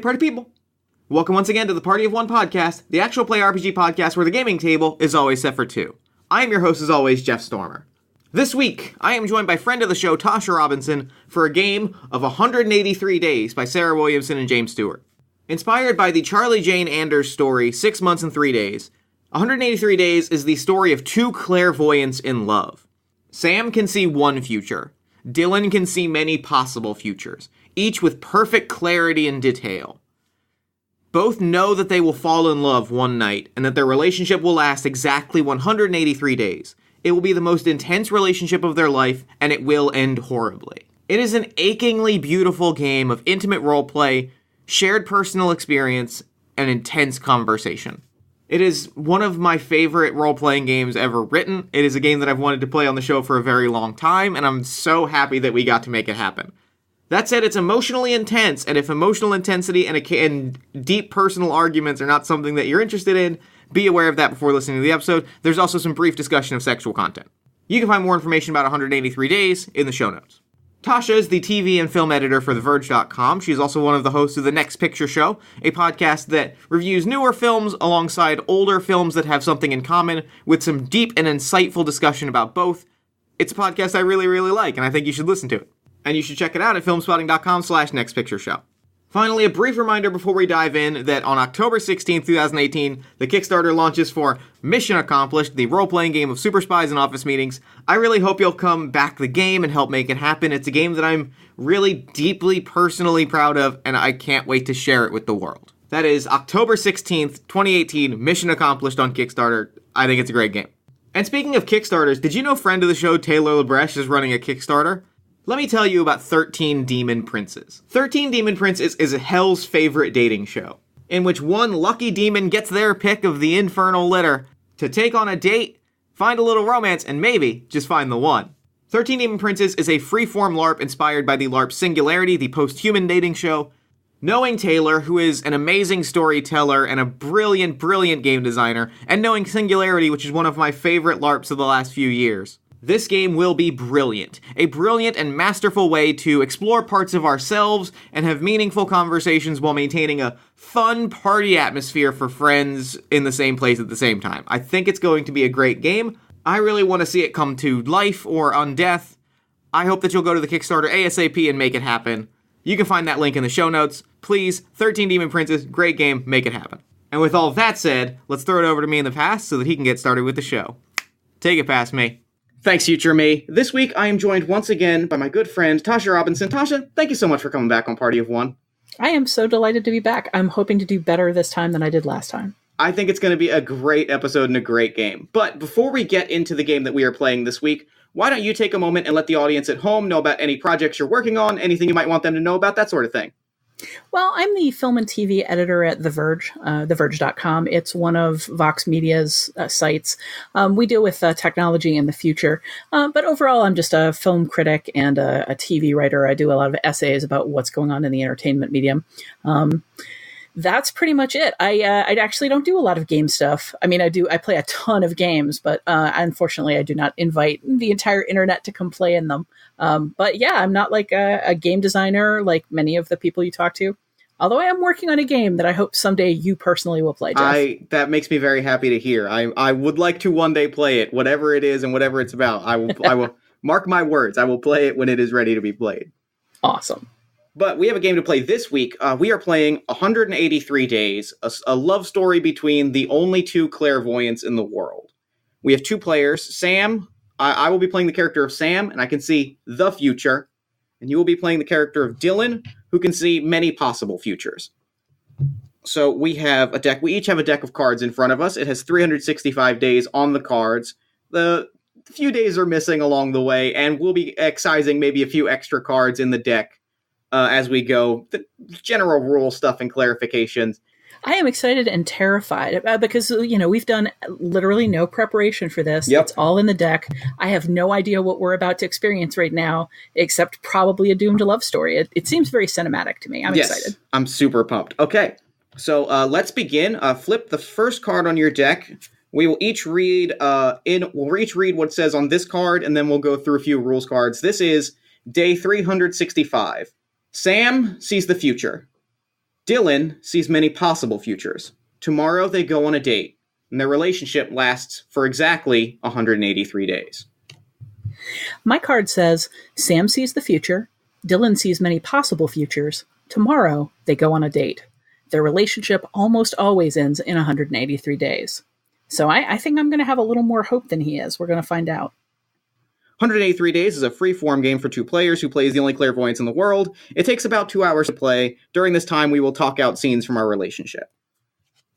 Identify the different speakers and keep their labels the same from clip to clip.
Speaker 1: Okay, party people. Welcome once again to the Party of One podcast, the actual play RPG podcast where the gaming table is always set for two. I am your host, as always, Jeff Stormer. This week, I am joined by friend of the show, Tasha Robinson, for a game of 183 Days by Tasha Williamson and James Stewart. Inspired by the Charlie Jane Anders story, 6 Months and 3 Days, 183 Days is the story of two clairvoyants in love. Sam can see one future. Dylan can see many possible futures, each with perfect clarity and detail. Both know that they will fall in love one night, and that their relationship will last exactly 183 days. It will be the most intense relationship of their life, and it will end horribly. It is an achingly beautiful game of intimate roleplay, shared personal experience, and intense conversation. It is one of my favorite role-playing games ever written. It is a game that I've wanted to play on the show for a very long time, and I'm so happy that we got to make it happen. That said, it's emotionally intense, and if emotional intensity and deep personal arguments are not something that you're interested in, be aware of that before listening to the episode. There's also some brief discussion of sexual content. You can find more information about 183 Days in the show notes. Tasha is the TV and film editor for TheVerge.com. She's also one of the hosts of The Next Picture Show, a podcast that reviews newer films alongside older films that have something in common, with some deep and insightful discussion about both. It's a podcast I really, really like, and I think you should listen to it. And you should check it out at filmspotting.com/nextpictureshow. Finally, a brief reminder before we dive in that on October 16th, 2018, the Kickstarter launches for Mission Accomplished, the role-playing game of super spies and office meetings. I really hope you'll come back the game and help make it happen. It's a game that I'm really deeply personally proud of, and I can't wait to share it with the world. That is October 16th, 2018, Mission Accomplished on Kickstarter. I think it's a great game. And speaking of Kickstarters, did you know friend of the show, Taylor Labreche, is running a Kickstarter? Let me tell you about 13 Demon Princes. 13 Demon Princes is hell's favorite dating show, in which one lucky demon gets their pick of the infernal litter to take on a date, find a little romance, and maybe just find the one. 13 Demon Princes is a freeform LARP inspired by the LARP Singularity, the post-human dating show. Knowing Taylor, who is an amazing storyteller and a brilliant, brilliant game designer, and knowing Singularity, which is one of my favorite LARPs of the last few years, this game will be brilliant. A brilliant and masterful way to explore parts of ourselves and have meaningful conversations while maintaining a fun party atmosphere for friends in the same place at the same time. I think it's going to be a great game. I really want to see it come to life or undeath. I hope that you'll go to the Kickstarter ASAP and make it happen. You can find that link in the show notes. Please, 13 Demon Princes, great game, make it happen. And with all that said, let's throw it over to me in the past so that he can get started with the show. Take it past me. Thanks, future me. This week, I am joined once again by my good friend, Tasha Robinson. Tasha, thank you so much for coming back on Party of One.
Speaker 2: I am so delighted to be back. I'm hoping to do better this time than I did last time.
Speaker 1: I think it's going to be a great episode and a great game. But before we get into the game that we are playing this week, why don't you take a moment and let the audience at home know about any projects you're working on, anything you might want them to know about, that sort of thing.
Speaker 2: Well, I'm the film and TV editor at The Verge, TheVerge.com. It's one of Vox Media's sites. We deal with technology in the future. But overall, I'm just a film critic and a TV writer. I do a lot of essays about what's going on in the entertainment medium. That's pretty much it. I actually don't do a lot of game stuff. I mean, I play a ton of games, but unfortunately, I do not invite the entire internet to come play in them. But yeah, I'm not like a game designer like many of the people you talk to. Although I am working on a game that I hope someday you personally will play, Jeff.
Speaker 1: That makes me very happy to hear. I would like to one day play it, whatever it is and whatever it's about. I will mark my words. I will play it when it is ready to be played.
Speaker 2: Awesome.
Speaker 1: But we have a game to play this week. We are playing 183 Days, a love story between the only two clairvoyants in the world. We have two players. Sam, I will be playing the character of Sam, and I can see the future. And you will be playing the character of Dylan, who can see many possible futures. So we have a deck. We each have a deck of cards in front of us. It has 365 days on the cards. The few days are missing along the way, and we'll be excising maybe a few extra cards in the deck as we go, the general rule stuff and clarifications.
Speaker 2: I am excited and terrified because, we've done literally no preparation for this.
Speaker 1: Yep.
Speaker 2: It's all in the deck. I have no idea what we're about to experience right now, except probably a doomed love story. It seems very cinematic to me. I'm excited.
Speaker 1: I'm super pumped. Okay, so let's begin. Flip the first card on your deck. We will each read what it says on this card, and then we'll go through a few rules cards. This is day 365. Sam sees the future. Dylan sees many possible futures. Tomorrow they go on a date, and their relationship lasts for exactly 183 days.
Speaker 2: My card says, Sam sees the future. Dylan sees many possible futures. Tomorrow they go on a date. Their relationship almost always ends in 183 days. So I think I'm going to have a little more hope than he is. We're going to find out.
Speaker 1: 183 Days is a free-form game for 2 players who plays the only clairvoyants in the world. It takes about 2 hours to play. During this time, we will talk out scenes from our relationship.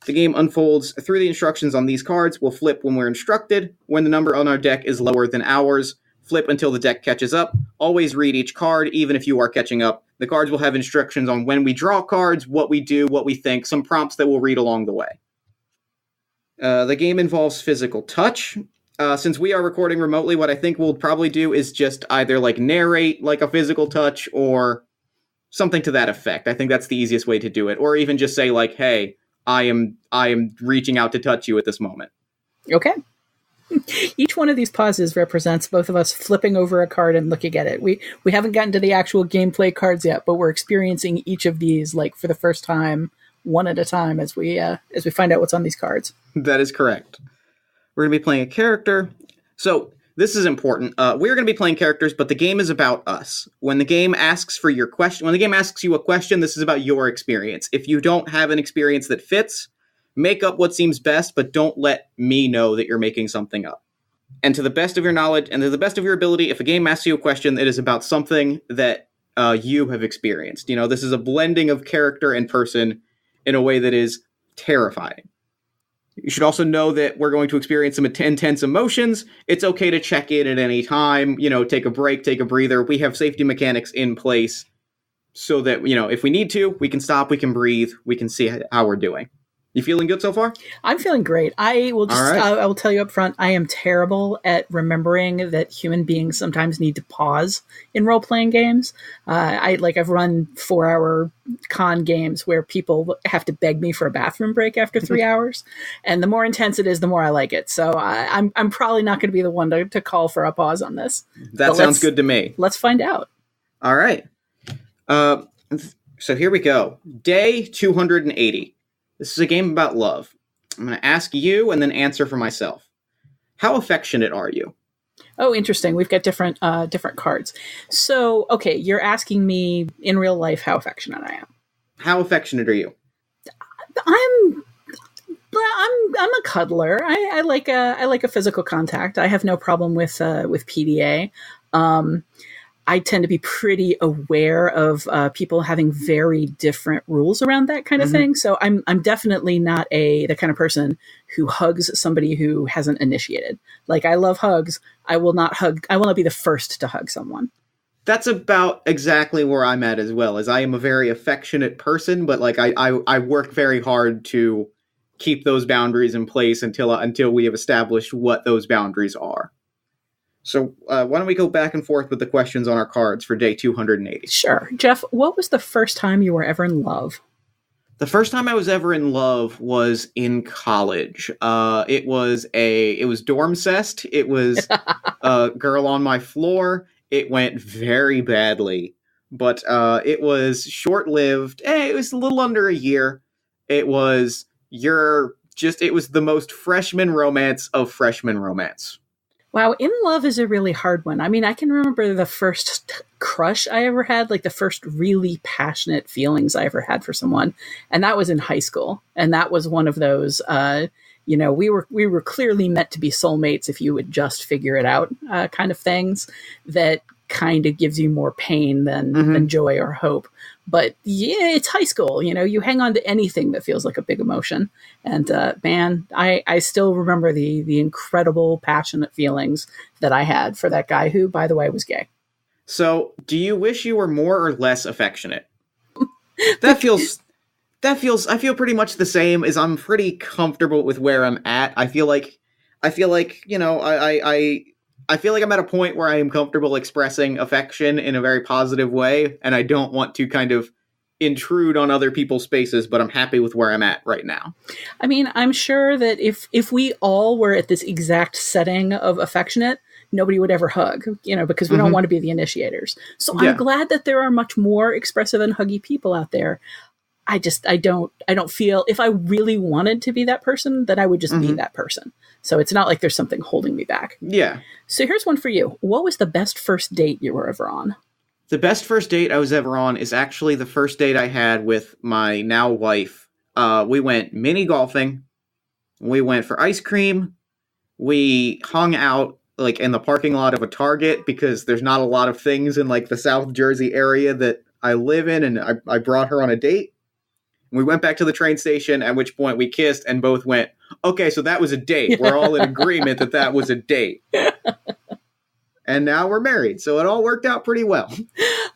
Speaker 1: The game unfolds through the instructions on these cards. We'll flip when we're instructed. When the number on our deck is lower than ours, flip until the deck catches up. Always read each card, even if you are catching up. The cards will have instructions on when we draw cards, what we do, what we think, some prompts that we'll read along the way. The game involves physical touch. Since we are recording remotely, what I think we'll probably do is just either narrate a physical touch or something to that effect. I think that's the easiest way to do it. Or even just say hey, I am reaching out to touch you at this moment.
Speaker 2: Okay. Each one of these pauses represents both of us flipping over a card and looking at it. We haven't gotten to the actual gameplay cards yet, but we're experiencing each of these for the first time, one at a time, as we find out what's on these cards.
Speaker 1: That is correct. We're going to be playing a character. So this is important. We're going to be playing characters, but the game is about us. When the game asks for your question, when the game asks you a question, this is about your experience. If you don't have an experience that fits, make up what seems best, but don't let me know that you're making something up. And to the best of your knowledge and to the best of your ability, if a game asks you a question, it is about something that you have experienced. This is a blending of character and person in a way that is terrifying. You should also know that we're going to experience some intense emotions. It's okay to check in at any time, take a break, take a breather. We have safety mechanics in place so that, if we need to, we can stop, we can breathe, we can see how we're doing. You feeling good so far?
Speaker 2: I'm feeling great. I will just, I will tell you up front, I am terrible at remembering that human beings sometimes need to pause in role-playing games. I've run 4-hour con games where people have to beg me for a bathroom break after 3 hours. And the more intense it is, the more I like it. So I'm probably not going to be the one to call for a pause on this.
Speaker 1: That sounds good to me.
Speaker 2: Let's find out.
Speaker 1: All right. So here we go. Day 280. This is a game about love. I'm going to ask you and then answer for myself. How affectionate are you?
Speaker 2: Oh, interesting. We've got different cards. So, okay, you're asking me in real life how affectionate I am.
Speaker 1: How affectionate are you?
Speaker 2: I'm a cuddler. I like a physical contact. I have no problem with PDA. I tend to be pretty aware of people having very different rules around that kind of thing. So I'm definitely not the kind of person who hugs somebody who hasn't initiated. I love hugs. I will not be the first to hug someone.
Speaker 1: That's about exactly where I'm at as well, as I am a very affectionate person, but I work very hard to keep those boundaries in place until we have established what those boundaries are. So why don't we go back and forth with the questions on our cards for day 280? Sure.
Speaker 2: Jeff, what was the first time you were ever in love?
Speaker 1: The first time I was ever in love was in college. It was dorm cest. It was a girl on my floor. It went very badly, but it was short-lived. It was a little under a year. It was the most freshman romance of freshman romance.
Speaker 2: Wow, in love is a really hard one. I mean, I can remember the first crush I ever had, the first really passionate feelings I ever had for someone, and that was in high school. And that was one of those, we were clearly meant to be soulmates if you would just figure it out, kind of things that kind of gives you more pain than joy or hope. But yeah, it's high school. You hang on to anything that feels like a big emotion. And man, I still remember the incredible passionate feelings that I had for that guy who, by the way, was gay.
Speaker 1: So do you wish you were more or less affectionate? I feel pretty much the same, as I'm pretty comfortable with where I'm at. I feel like I feel like I'm at a point where I am comfortable expressing affection in a very positive way, and I don't want to kind of intrude on other people's spaces, but I'm happy with where I'm at right now.
Speaker 2: I mean, I'm sure that if we all were at this exact setting of affectionate, nobody would ever hug, because we don't want to be the initiators. So I'm glad that there are much more expressive and huggy people out there. I don't feel, if I really wanted to be that person, then I would just be that person. So it's not like there's something holding me back.
Speaker 1: Yeah.
Speaker 2: So here's one for you. What was the best first date you were ever on?
Speaker 1: The best first date I was ever on is actually the first date I had with my now wife. We went mini golfing. We went for ice cream. We hung out like in the parking lot of a Target because there's not a lot of things in like the South Jersey area that I live in, and I brought her on a date. We went back to the train station, at which point we kissed and both went, okay, so that was a date. We're all in agreement that that was a date. And now we're married, so it all worked out pretty well.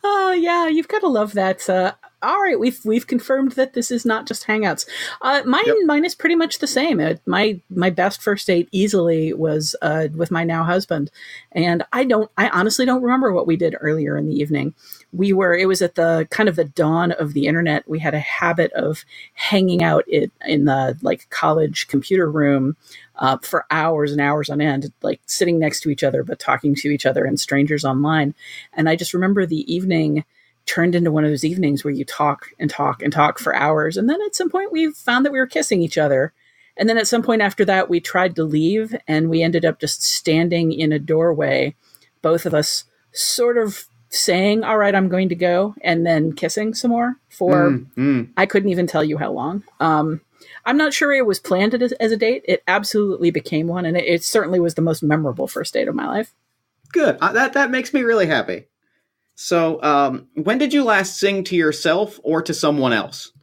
Speaker 2: Oh, yeah, you've got to love that. All right, we've confirmed that this is not just hangouts. Mine is pretty much the same. My best first date easily was with my now husband, and I honestly don't remember what we did earlier in the evening. It was at the kind of the dawn of the internet. We had a habit of hanging out in the like college computer room for hours and hours on end, like sitting next to each other but talking to each other and strangers online. And I just remember the evening turned into one of those evenings where you talk and talk and talk for hours. And then at some point we found that we were kissing each other. And then at some point after that, we tried to leave and we ended up just standing in a doorway, both of us sort of saying, all right, I'm going to go, and then kissing some more for, I couldn't even tell you how long. I'm not sure it was planned as a date. It absolutely became one. And it certainly was the most memorable first date of my life.
Speaker 1: Good. That makes me really happy. So, when did you last sing to yourself or to someone else?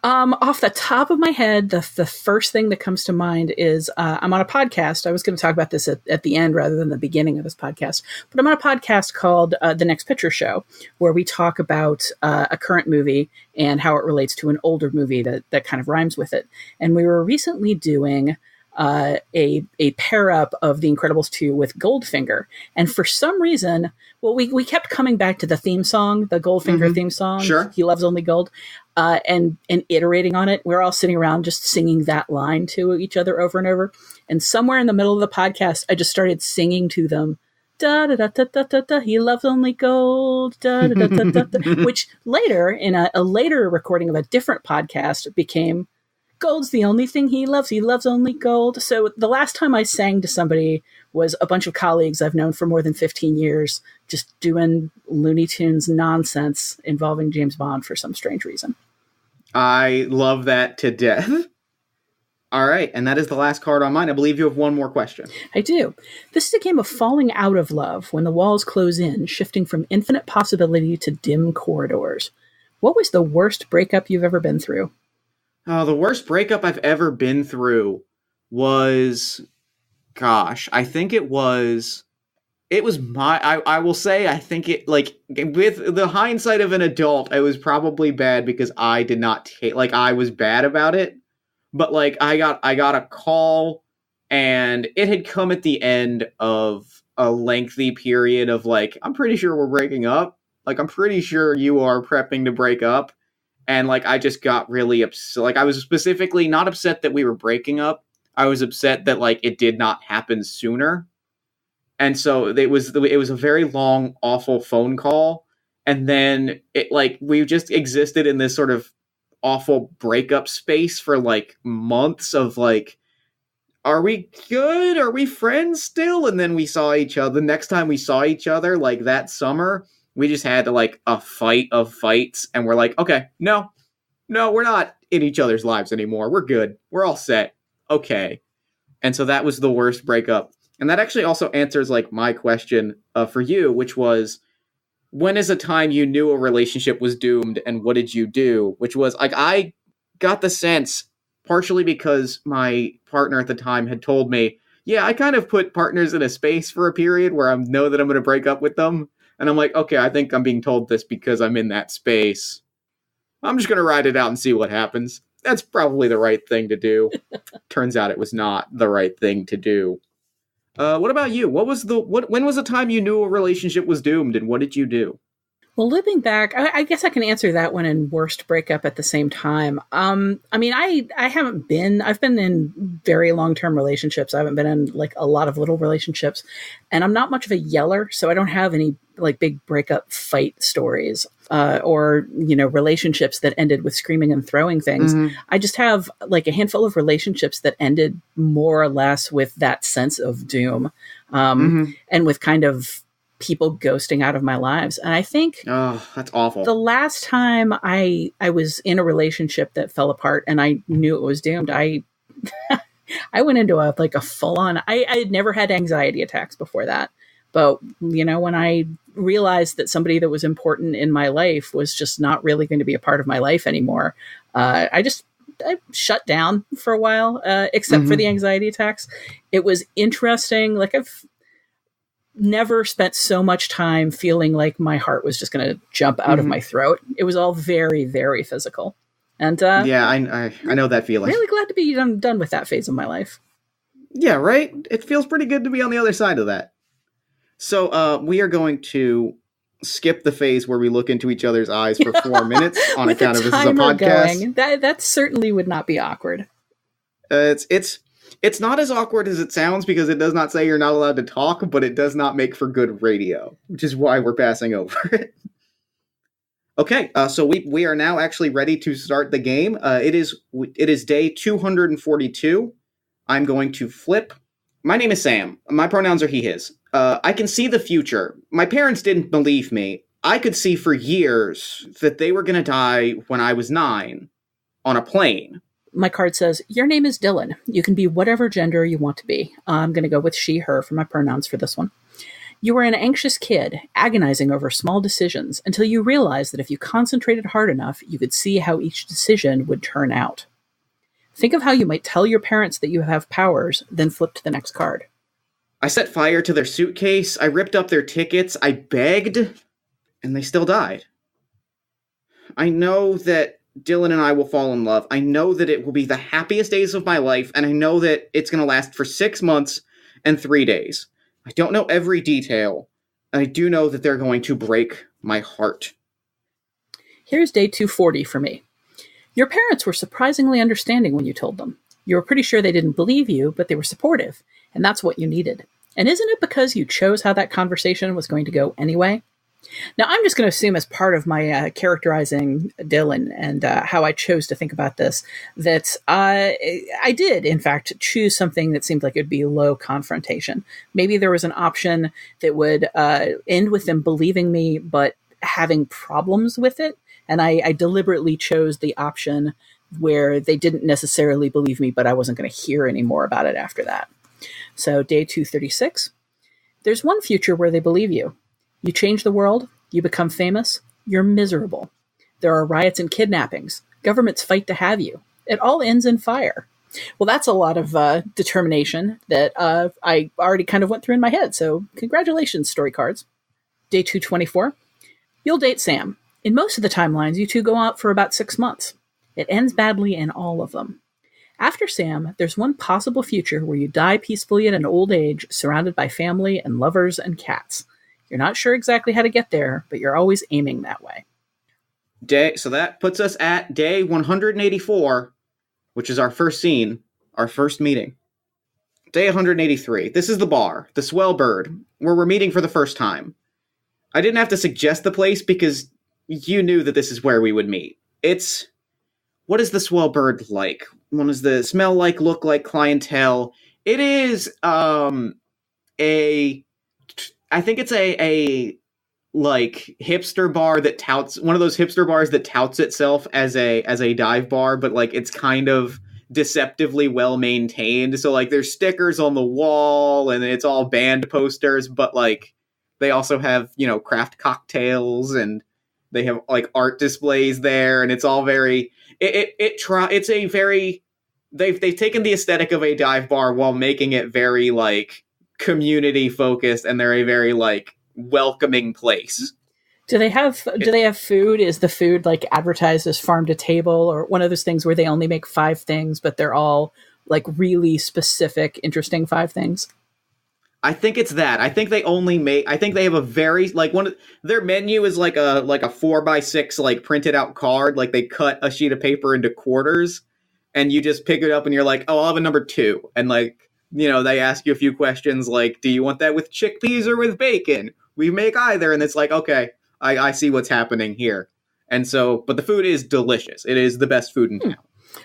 Speaker 2: Off the top of my head, the first thing that comes to mind is I'm on a podcast. I was going to talk about this at the end rather than the beginning of this podcast, but I'm on a podcast called The Next Picture Show, where we talk about a current movie and how it relates to an older movie that kind of rhymes with it. And we were recently doing a pair up of The Incredibles 2 with Goldfinger. And for some reason, we kept coming back to the theme song, the Goldfinger theme song.
Speaker 1: Sure.
Speaker 2: He Loves Only Gold. And iterating on it. We're all sitting around just singing that line to each other over and over. And somewhere in the middle of the podcast, I just started singing to them, da da da da da da da. He loves only gold. Da da da da da. Which later, in a later recording of a different podcast, became gold's the only thing he loves. He loves only gold. So the last time I sang to somebody was a bunch of colleagues I've known for more than 15 years, just doing Looney Tunes nonsense involving James Bond for some strange reason.
Speaker 1: I love that to death. All right, and that is the last card on mine. I believe you have one more question.
Speaker 2: I do. This is a game of falling out of love when the walls close in, shifting from infinite possibility to dim corridors. What was the worst breakup you've ever been through?
Speaker 1: Oh, the worst breakup I've ever been through was, gosh, I think it was I will say, I think it, like, with the hindsight of an adult, it was probably bad because I did not I was bad about it. But, like, I got a call, and it had come at the end of a lengthy period of, like, I'm pretty sure we're breaking up. Like, I'm pretty sure you are prepping to break up. And, like, I just got really upset. Like, I was specifically not upset that we were breaking up. I was upset that, like, it did not happen sooner. And so it was a very long, awful phone call. And then it, like, we just existed in this sort of awful breakup space for, like, months of, like, are we good? Are we friends still? And then we saw each other. The next time we saw each other, like, that summer, we just had, like, a fight of fights. And we're like, okay, no, we're not in each other's lives anymore. We're good. We're all set. Okay. And so that was the worst breakup. And that actually also answers, like, my question for you, which was, when is a time you knew a relationship was doomed and what did you do? Which was, like, I got the sense, partially because my partner at the time had told me, yeah, I kind of put partners in a space for a period where I know that I'm going to break up with them. And I'm like, okay, I think I'm being told this because I'm in that space. I'm just going to ride it out and see what happens. That's probably the right thing to do. Turns out it was not the right thing to do. What about you? When was the time you knew a relationship was doomed and what did you do?
Speaker 2: Well, looping back, I guess I can answer that one in worst breakup at the same time. I mean, I've been in very long-term relationships. I haven't been in like a lot of little relationships, and I'm not much of a yeller, so I don't have any like big breakup fight stories, or, relationships that ended with screaming and throwing things. I just have like a handful of relationships that ended more or less with that sense of doom, and with kind of people ghosting out of my lives. And I think
Speaker 1: that's awful.
Speaker 2: The last time I was in a relationship that fell apart and I knew it was doomed, I went into a full on, I had never had anxiety attacks before that. But, when I realized that somebody that was important in my life was just not really going to be a part of my life anymore, I shut down for a while, except for the anxiety attacks. It was interesting. Like, I've never spent so much time feeling like my heart was just going to jump out of my throat. It was all very, very physical. And
Speaker 1: yeah, I know that feeling.
Speaker 2: Really glad to be done with that phase of my life.
Speaker 1: Yeah, right? It feels pretty good to be on the other side of that. So we are going to skip the phase where we look into each other's eyes for 4 minutes on account of this is a podcast.
Speaker 2: That certainly would not be awkward.
Speaker 1: It's not as awkward as it sounds because it does not say you're not allowed to talk, but it does not make for good radio, which is why we're passing over it. Okay, so we are now actually ready to start the game. It is day 242. I'm going to flip. My name is Sam. My pronouns are he, his. I can see the future. My parents didn't believe me. I could see for years that they were going to die when I was 9 on a plane.
Speaker 2: My card says, your name is Dylan. You can be whatever gender you want to be. I'm going to go with she, her for my pronouns for this one. You were an anxious kid, agonizing over small decisions until you realized that if you concentrated hard enough, you could see how each decision would turn out. Think of how you might tell your parents that you have powers, then flip to the next card.
Speaker 1: I set fire to their suitcase, I ripped up their tickets, I begged, and they still died. I know that Dylan and I will fall in love. I know that it will be the happiest days of my life, and I know that it's going to last for 6 months and 3 days. I don't know every detail, and I do know that they're going to break my heart.
Speaker 2: Here's day 240 for me. Your parents were surprisingly understanding when you told them. You were pretty sure they didn't believe you, but they were supportive, and that's what you needed. And isn't it because you chose how that conversation was going to go anyway? Now, I'm just going to assume as part of my characterizing Dylan and how I chose to think about this, that I did, in fact, choose something that seemed like it would be low confrontation. Maybe there was an option that would end with them believing me, but having problems with it. And I deliberately chose the option where they didn't necessarily believe me, but I wasn't going to hear any more about it after that. So day 236, there's one future where they believe you. You change the world, you become famous, you're miserable. There are riots and kidnappings. Governments fight to have you. It all ends in fire. Well, that's a lot of determination that I already kind of went through in my head. So congratulations, story cards. Day 224, you'll date Sam. In most of the timelines, you two go out for about 6 months. It ends badly in all of them. After Sam, there's one possible future where you die peacefully at an old age, surrounded by family and lovers and cats. You're not sure exactly how to get there, but you're always aiming that way.
Speaker 1: So that puts us at day 184, which is our first scene, our first meeting. Day 183. This is the bar, the Swell Bird, where we're meeting for the first time. I didn't have to suggest the place because you knew that this is where we would meet. What is the Swell Bird like? What does the smell like, look like, clientele? It is I think it's a hipster bar that touts, one of those hipster bars that touts itself as a dive bar, but like it's kind of deceptively well maintained. So like there's stickers on the wall and it's all band posters, but like they also have, craft cocktails and they have like art displays there, and it's all very they've taken the aesthetic of a dive bar while making it very like community focused, and they're a very like welcoming place.
Speaker 2: Do they have food? Is the food like advertised as farm to table, or one of those things where they only make 5 things, but they're all like really specific, interesting 5 things?
Speaker 1: I think it's that. I think they only make. I think they have a very like one. Their menu is like a 4x6 like printed out card. Like they cut a sheet of paper into quarters, and you just pick it up and you're like, oh, I'll have a number 2, and like they ask you a few questions like, do you want that with chickpeas or with bacon? We make either, and it's like, okay, I see what's happening here, and so but the food is delicious. It is the best food in town.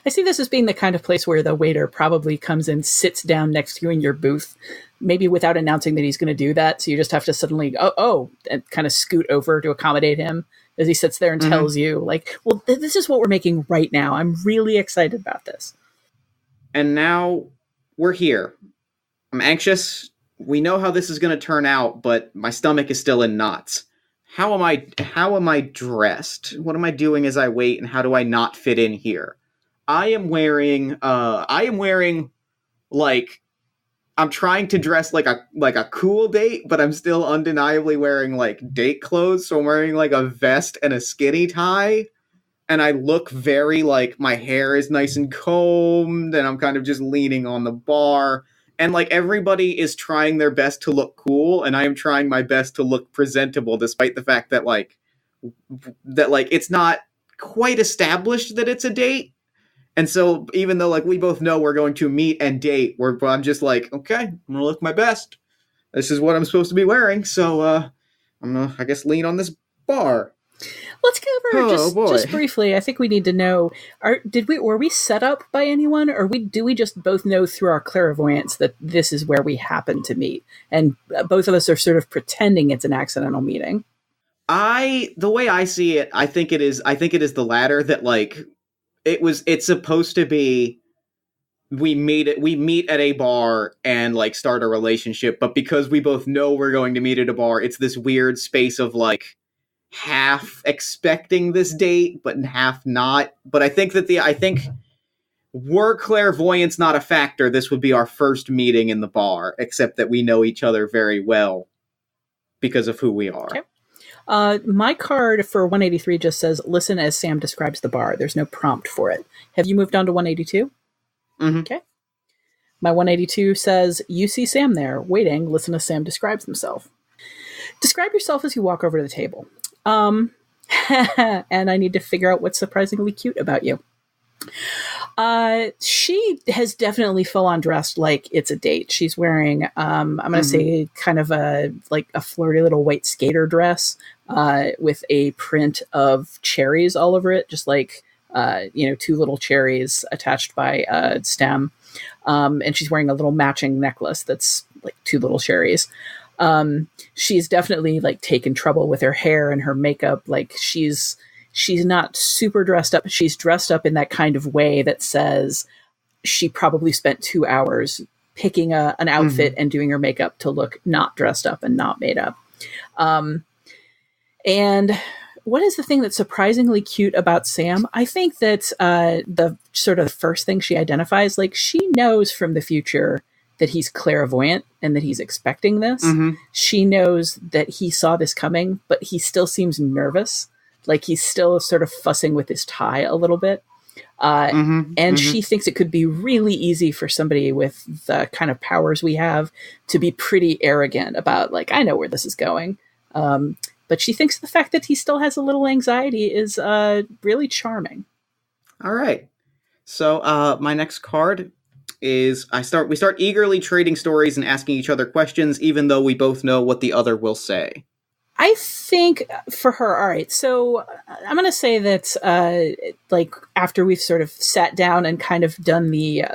Speaker 2: I see this as being the kind of place where the waiter probably comes and sits down next to you in your booth, maybe without announcing that he's going to do that. So you just have to suddenly, and kind of scoot over to accommodate him as he sits there and tells you, like, well, this is what we're making right now. I'm really excited about this. And
Speaker 1: now we're here. I'm anxious. We know how this is going to turn out, but my stomach is still in knots. How am I dressed? What am I doing as I wait, and how do I not fit in here? I am wearing like, I'm trying to dress like a cool date, but I'm still undeniably wearing like date clothes. So I'm wearing like a vest and a skinny tie, and I look very like my hair is nice and combed, and I'm kind of just leaning on the bar, and like everybody is trying their best to look cool, and I am trying my best to look presentable, despite the fact that like it's not quite established that it's a date. And so even though like we both know we're going to meet and date, I'm just like, okay, I'm going to look my best. This is what I'm supposed to be wearing. So I'm going to, I guess, lean on this bar.
Speaker 2: Let's go over just briefly. I think we need to know, were we set up by anyone, or do we just both know through our clairvoyance that this is where we happen to meet? And both of us are sort of pretending it's an accidental meeting.
Speaker 1: The way I see it, I think it is the latter, that like, it's supposed to be we meet at a bar and like start a relationship, but because we both know we're going to meet at a bar, it's this weird space of like half expecting this date but half not. But I think were clairvoyance not a factor, this would be our first meeting in the bar, except that we know each other very well because of who we are.
Speaker 2: Okay. My card for 183 just says, listen as Sam describes the bar. There's no prompt for it. Have you moved on to 182?
Speaker 1: Mm-hmm.
Speaker 2: Okay. My 182 says, you see Sam there, waiting. Listen as Sam describes himself. Describe yourself as you walk over to the table. And I need to figure out what's surprisingly cute about you. She has definitely full on dressed like it's a date. She's wearing, I'm going to say kind of a flirty little white skater dress, with a print of cherries all over it. Just like, 2 little cherries attached by a stem. And she's wearing a little matching necklace that's like 2 little cherries. She's definitely like taken trouble with her hair and her makeup. Like she's not super dressed up. She's dressed up in that kind of way that says she probably spent 2 hours picking an outfit and doing her makeup to look not dressed up and not made up. And what is the thing that's surprisingly cute about Sam? I think that the sort of first thing she identifies, like she knows from the future that he's clairvoyant and that he's expecting this. She knows that he saw this coming, but he still seems nervous. Like he's still sort of fussing with his tie a little bit. She thinks it could be really easy for somebody with the kind of powers we have to be pretty arrogant about like, I know where this is going. But she thinks the fact that he still has a little anxiety is really charming.
Speaker 1: All right. So my next card is we start eagerly trading stories and asking each other questions, even though we both know what the other will say.
Speaker 2: I think for her, all right, so I'm going to say that, like, after we've sort of sat down and kind of done the,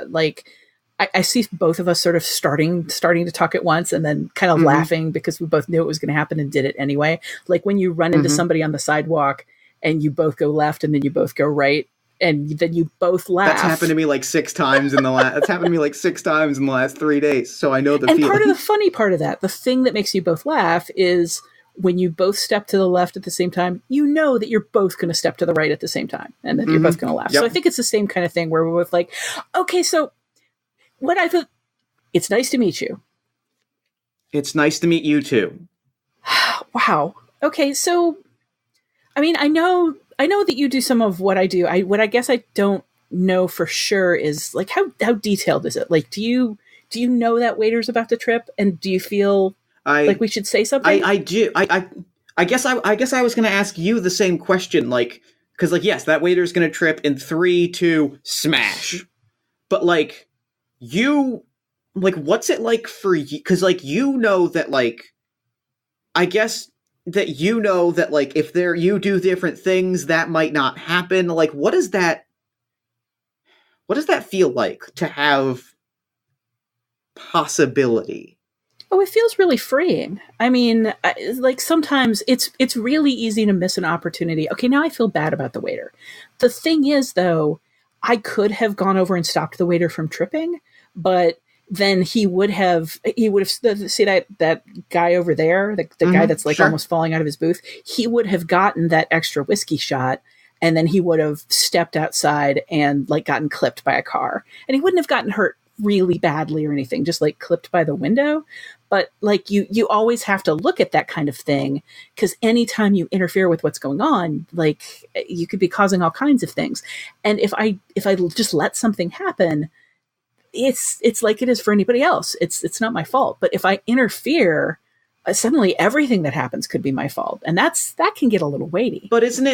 Speaker 2: I see both of us sort of starting to talk at once and then kind of laughing because we both knew it was going to happen and did it anyway. Like when you run into somebody on the sidewalk and you both go left and then you both go right and then you both laugh.
Speaker 1: That's happened to me like 6 times in the last 3 days. So I know the feeling.
Speaker 2: And part of the funny part of that, the thing that makes you both laugh is when you both step to the left at the same time, you know that you're both going to step to the right at the same time and that you're both going to laugh. Yep. So I think it's the same kind of thing where we're both like, okay, so what I thought, it's nice to meet you.
Speaker 1: It's nice to meet you too.
Speaker 2: Wow. Okay. So, I mean, I know that you do some of what I do. What I guess I don't know for sure is like, how detailed is it? Like, do you do you know that waiter's about to trip? And do you feel like we should say something?
Speaker 1: I do. I guess I was going to ask you the same question, like, because, like, yes, that waiter's going to trip in 3, 2, smash. But, like, what's it like for you? Because, like, you know that, like, I guess that you know that, like, if you do different things, that might not happen. Like, what does that feel like to have possibility?
Speaker 2: Oh, it feels really freeing. I mean, like sometimes it's really easy to miss an opportunity. Okay, now I feel bad about the waiter. The thing is, though, I could have gone over and stopped the waiter from tripping, but then he would have see that guy over there, the guy that's like almost falling out of his booth. He would have gotten that extra whiskey shot, and then he would have stepped outside and like gotten clipped by a car, and he wouldn't have gotten hurt really badly or anything, just like clipped by the window. But like you always have to look at that kind of thing, because anytime you interfere with what's going on, like you could be causing all kinds of things. And if I just let something happen, it's like it is for anybody else. It's not my fault. But if I interfere, suddenly everything that happens could be my fault, and that can get a little weighty.
Speaker 1: But isn't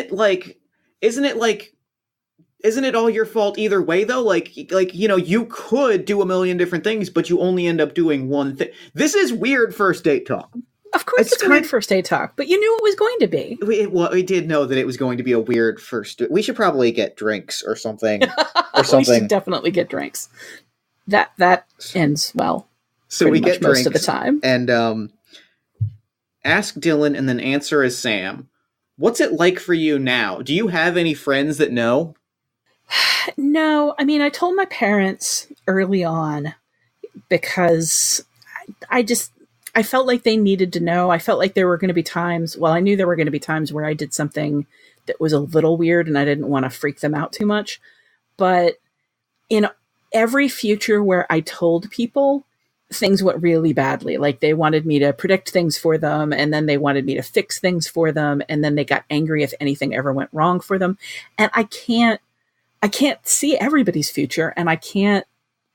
Speaker 1: it all your fault either way, though? Like, you know, you could do a million different things, but you only end up doing one thing. This is weird first date talk.
Speaker 2: Of course it's weird first date talk, but you knew it was going to be.
Speaker 1: We did know that it was going to be a weird first. We should probably get drinks or something.
Speaker 2: We should definitely get drinks. That ends well.
Speaker 1: So we get
Speaker 2: most
Speaker 1: drinks
Speaker 2: of the time.
Speaker 1: And ask Dylan and then answer as Sam. What's it like for you now? Do you have any friends that know?
Speaker 2: No, I mean, I told my parents early on because I felt like they needed to know. I felt like there were going to be times, I knew there were going to be times where I did something that was a little weird and I didn't want to freak them out too much. But in every future where I told people, things went really badly. Like they wanted me to predict things for them, and then they wanted me to fix things for them, and then they got angry if anything ever went wrong for them. And I can't see everybody's future, and I can't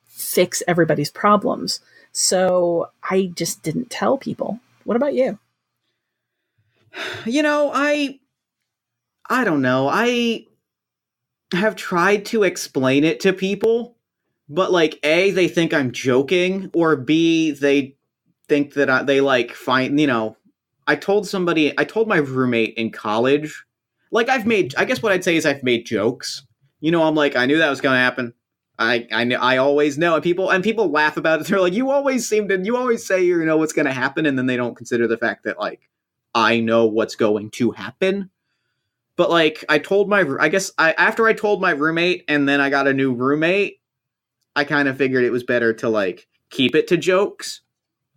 Speaker 2: fix everybody's problems. So I just didn't tell people. What about you?
Speaker 1: You know, I don't know. I have tried to explain it to people, but like A, they think I'm joking, or B, they think that they like find, you know, I told my roommate in college, like I guess what I'd say is I've made jokes. You know, I'm like, I knew that was going to happen. I always know, and people laugh about it. They're like, you always say you know what's going to happen, and then they don't consider the fact that like I know what's going to happen. But like after I told my roommate, and then I got a new roommate, I kind of figured it was better to like keep it to jokes.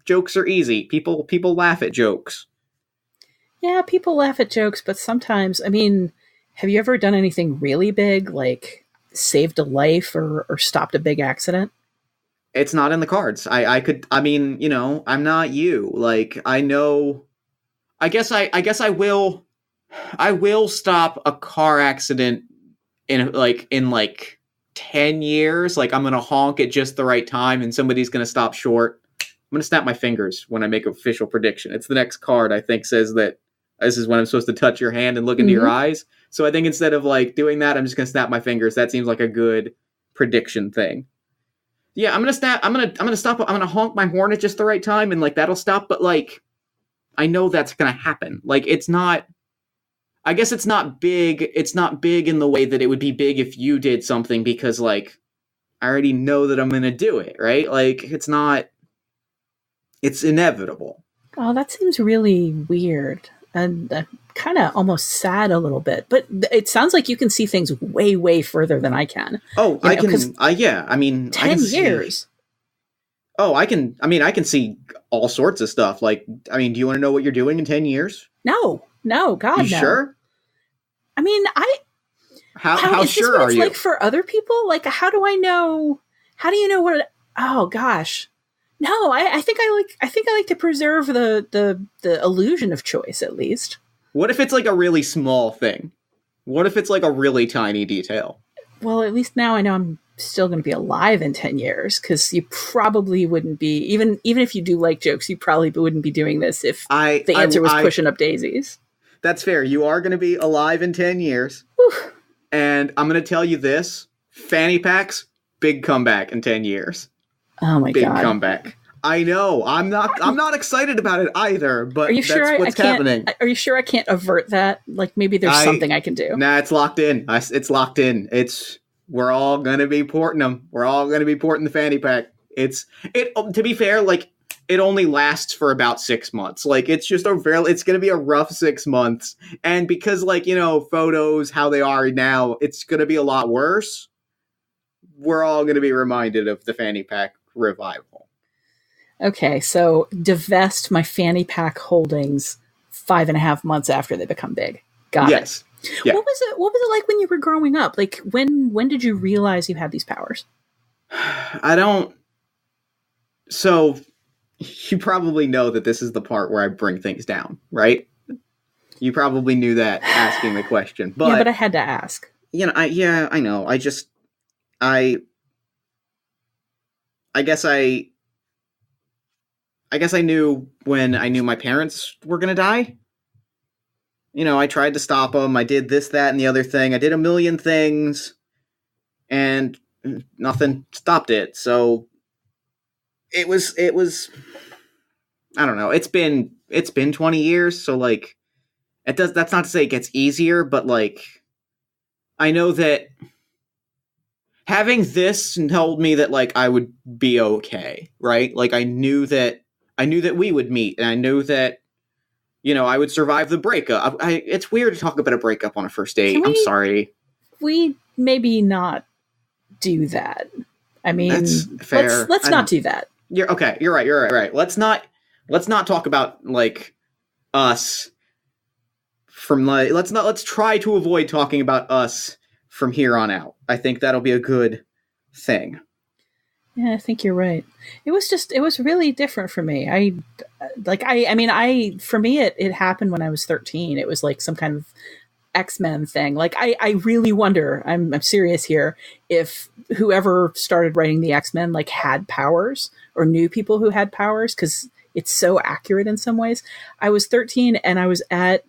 Speaker 1: Jokes are easy. People laugh at jokes.
Speaker 2: Yeah, people laugh at jokes, but sometimes, I mean, have you ever done anything really big, like saved a life or stopped a big accident?
Speaker 1: It's not in the cards. I mean, you know, I'm not you. Like, I know, I guess I will stop a car accident in 10 years. Like, I'm going to honk at just the right time and somebody's going to stop short. I'm going to snap my fingers when I make an official prediction. It's the next card, I think, says that this is when I'm supposed to touch your hand and look into your eyes. So I think instead of like doing that, I'm just going to snap my fingers. That seems like a good prediction thing. Yeah, I'm going to honk my horn at just the right time and like that'll stop. But like, I know that's going to happen. Like, I guess it's not big. It's not big in the way that it would be big if you did something, because like, I already know that I'm going to do it, right? Like, it's inevitable.
Speaker 2: Oh, that seems really weird. And kind of almost sad a little bit, but it sounds like you can see things way, way further than I can.
Speaker 1: Oh, I can. Yeah, I mean,
Speaker 2: 10 years.
Speaker 1: I can see all sorts of stuff. Like, I mean, do you want to know what you're doing in 10 years?
Speaker 2: No, God, no.
Speaker 1: Sure?
Speaker 2: I mean,
Speaker 1: how sure are you?
Speaker 2: Like for other people, like, how do I know? How do you know what? Oh gosh. No, I think I like to preserve the illusion of choice, at least.
Speaker 1: What if it's like a really small thing? What if it's like a really tiny detail?
Speaker 2: Well, at least now I know I'm still going to be alive in 10 years, because you probably wouldn't be, even if you do like jokes, you probably wouldn't be doing this if the answer was pushing up daisies.
Speaker 1: That's fair. You are going to be alive in 10 years.
Speaker 2: Whew.
Speaker 1: And I'm going to tell you this. Fanny packs, big comeback in 10 years.
Speaker 2: Oh my God.
Speaker 1: Big comeback. I know. I'm not excited about it either, but
Speaker 2: are you sure
Speaker 1: that's what's happening.
Speaker 2: Are you sure I can't avert that? Like, maybe there's something I can do.
Speaker 1: Nah, it's locked in. It's locked in. We're all going to be porting them. We're all going to be porting the fanny pack. To be fair, like, it only lasts for about 6 months. Like, it's just it's going to be a rough 6 months. And because, like, you know, photos, how they are now, it's going to be a lot worse. We're all going to be reminded of the fanny pack revival. Okay,
Speaker 2: so divest my fanny pack holdings 5.5 months after they become big. Got it.
Speaker 1: Yes. Yeah.
Speaker 2: What was it like when you were growing up? Like, when did you realize you had these powers?
Speaker 1: So you probably know that this is the part where I bring things down, right? You probably knew that asking the question, but
Speaker 2: yeah, but I had to ask.
Speaker 1: You know, I know. I guess I knew when I knew my parents were going to die. You know, I tried to stop them. I did this, that, and the other thing. I did a million things, and nothing stopped it. So it was, I don't know. It's been 20 years. So, like, that's not to say it gets easier, but, like, I know that having this told me that, like, I would be okay, right? Like, I knew that we would meet, and I knew that, you know, I would survive the breakup. It's weird to talk about a breakup on a first date. I'm sorry.
Speaker 2: We maybe not do that. I mean,
Speaker 1: that's fair.
Speaker 2: Let's not do that.
Speaker 1: You're right. Let's not talk about, like, us from, like, let's try to avoid talking about us from here on out. I think that'll be a good thing.
Speaker 2: Yeah, I think you're right. It was really different for me. For me, it happened when I was 13. It was like some kind of X-Men thing. Like, I really wonder, I'm serious here, if whoever started writing the X-Men, like, had powers or knew people who had powers, because it's so accurate in some ways. I was 13 and I was at,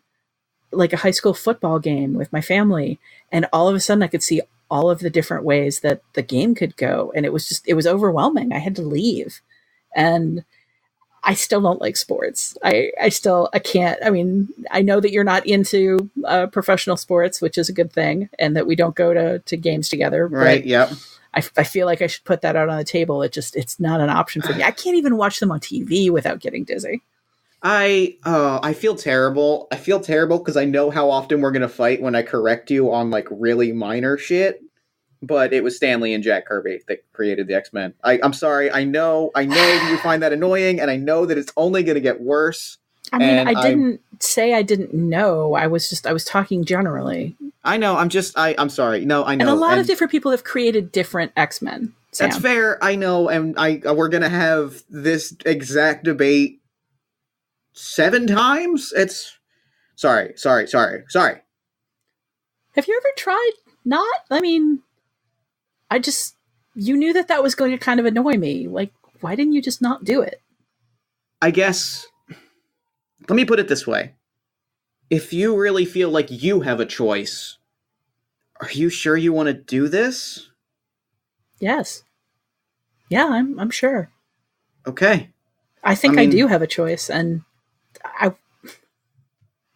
Speaker 2: like, a high school football game with my family, and all of a sudden I could see all of the different ways that the game could go. And it was overwhelming. I had to leave. And I still don't like sports. I can't. I mean, I know that you're not into professional sports, which is a good thing, and that we don't go to games together.
Speaker 1: Right. Yep.
Speaker 2: I feel like I should put that out on the table. It's not an option for me. I can't even watch them on TV without getting dizzy.
Speaker 1: I feel terrible. I feel terrible because I know how often we're going to fight when I correct you on, like, really minor shit. But it was Stanley and Jack Kirby that created the X-Men. I'm sorry. I know you find that annoying, and I know that it's only going to get worse.
Speaker 2: I mean, I didn't say I didn't know. I was talking generally.
Speaker 1: I know. I'm sorry. No, I know.
Speaker 2: And a lot of different people have created different X-Men. Sam.
Speaker 1: That's fair. I know. And we're going to have this exact debate 7 times. It's sorry.
Speaker 2: Have you ever tried not? I mean, you knew that was going to kind of annoy me. Like, why didn't you just not do it?
Speaker 1: I guess, let me put it this way. If you really feel like you have a choice, are you sure you want to do this?
Speaker 2: Yes. Yeah, I'm sure.
Speaker 1: Okay.
Speaker 2: I think I do have a choice, and I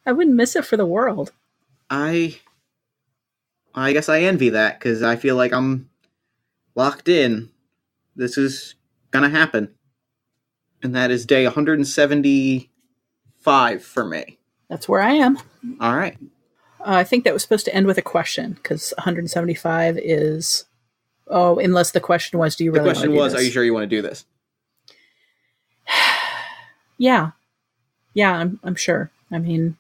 Speaker 2: wouldn't miss it for the world.
Speaker 1: I guess I envy that, because I feel like I'm locked in. This is gonna happen. And that is day 175 for me.
Speaker 2: That's where I am.
Speaker 1: All right.
Speaker 2: I think that was supposed to end with a question, because 175 is... Oh, unless the question was, do you really want to do this? The question was,
Speaker 1: are you sure you want to do this?
Speaker 2: Yeah. Yeah, I'm sure. I mean...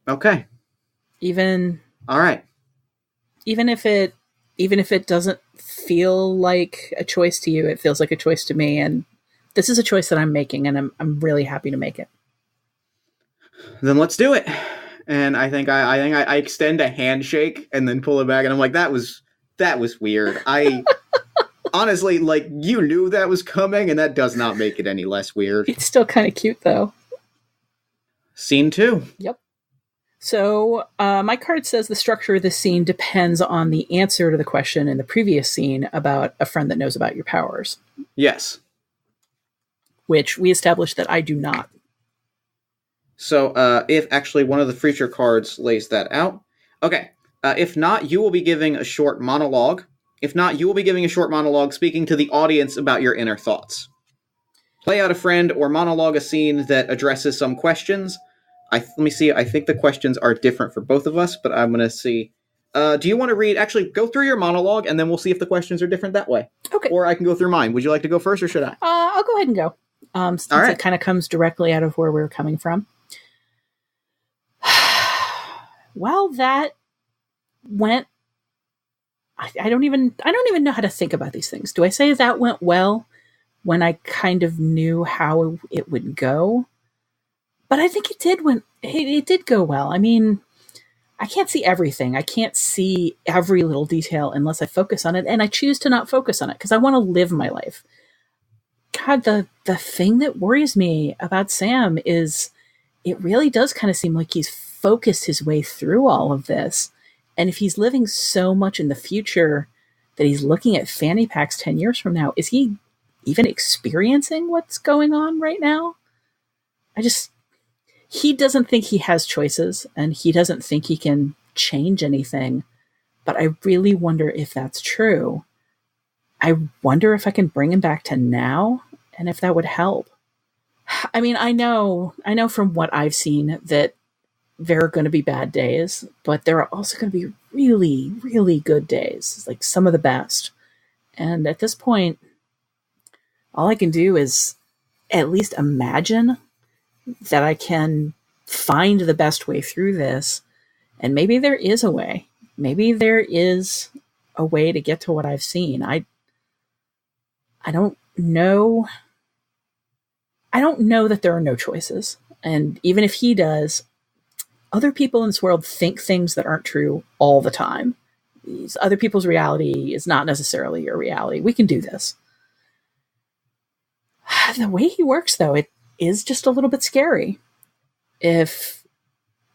Speaker 1: Okay. All right.
Speaker 2: Even if it doesn't feel like a choice to you, it feels like a choice to me, and this is a choice that I'm making, and I'm really happy to make it.
Speaker 1: Then let's do it. And I think I extend a handshake and then pull it back, and I'm like, that was That was weird. Honestly, like, you knew that was coming, and that does not make it any less weird.
Speaker 2: It's still kind of cute, though.
Speaker 1: Scene 2.
Speaker 2: Yep. So my card says the structure of this scene depends on the answer to the question in the previous scene about a friend that knows about your powers.
Speaker 1: Yes.
Speaker 2: Which we established that I do not.
Speaker 1: So if actually one of the feature cards lays that out. Okay. If not, you will be giving a short monologue. If not, you will be giving a short monologue speaking to the audience about your inner thoughts. Play out a friend or monologue a scene that addresses some questions. Let me see. I think the questions are different for both of us, but I'm going to see. Do you want to read? Actually, go through your monologue, and then we'll see if the questions are different that way.
Speaker 2: Okay.
Speaker 1: Or I can go through mine. Would you like to go first, or should I?
Speaker 2: I'll go ahead and go. Since
Speaker 1: All right.
Speaker 2: It kind of comes directly out of where we're coming from. Well, that went. I don't even know how to think about these things. Do I say that went well when I kind of knew how it would go? But I think it did go well. I mean, I can't see everything. I can't see every little detail unless I focus on it, and I choose to not focus on it because I want to live my life. God, the thing that worries me about Sam is it really does kind of seem like he's focused his way through all of this. And if he's living so much in the future that he's looking at fanny packs 10 years from now, is he even experiencing what's going on right now? He doesn't think he has choices, and he doesn't think he can change anything. But I really wonder if that's true. I wonder if I can bring him back to now, and if that would help. I mean, I know from what I've seen that there are going to be bad days, but there are also going to be really, really good days, like some of the best. And at this point, all I can do is at least imagine that I can find the best way through this. And maybe there is a way. Maybe there is a way to get to what I've seen. I don't know. I don't know that there are no choices. And even if he does, other people in this world think things that aren't true all the time. These other people's reality is not necessarily your reality. We can do this. The way he works, though, it is just a little bit scary. If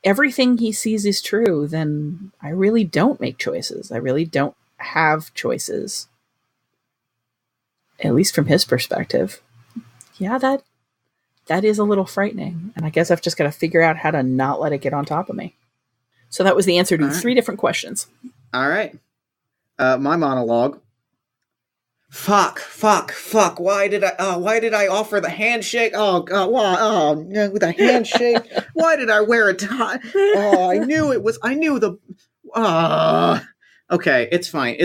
Speaker 2: everything he sees is true, then I really don't make choices. I really don't have choices. At least from his perspective. Yeah, that is a little frightening. And I guess I've just got to figure out how to not let it get on top of me. So that was the answer to 3 different questions.
Speaker 1: All right. My monologue. Fuck. Why did I offer the handshake? Oh, God. Why? Oh, the handshake. Why did I wear a tie? Oh, I knew okay, it's fine.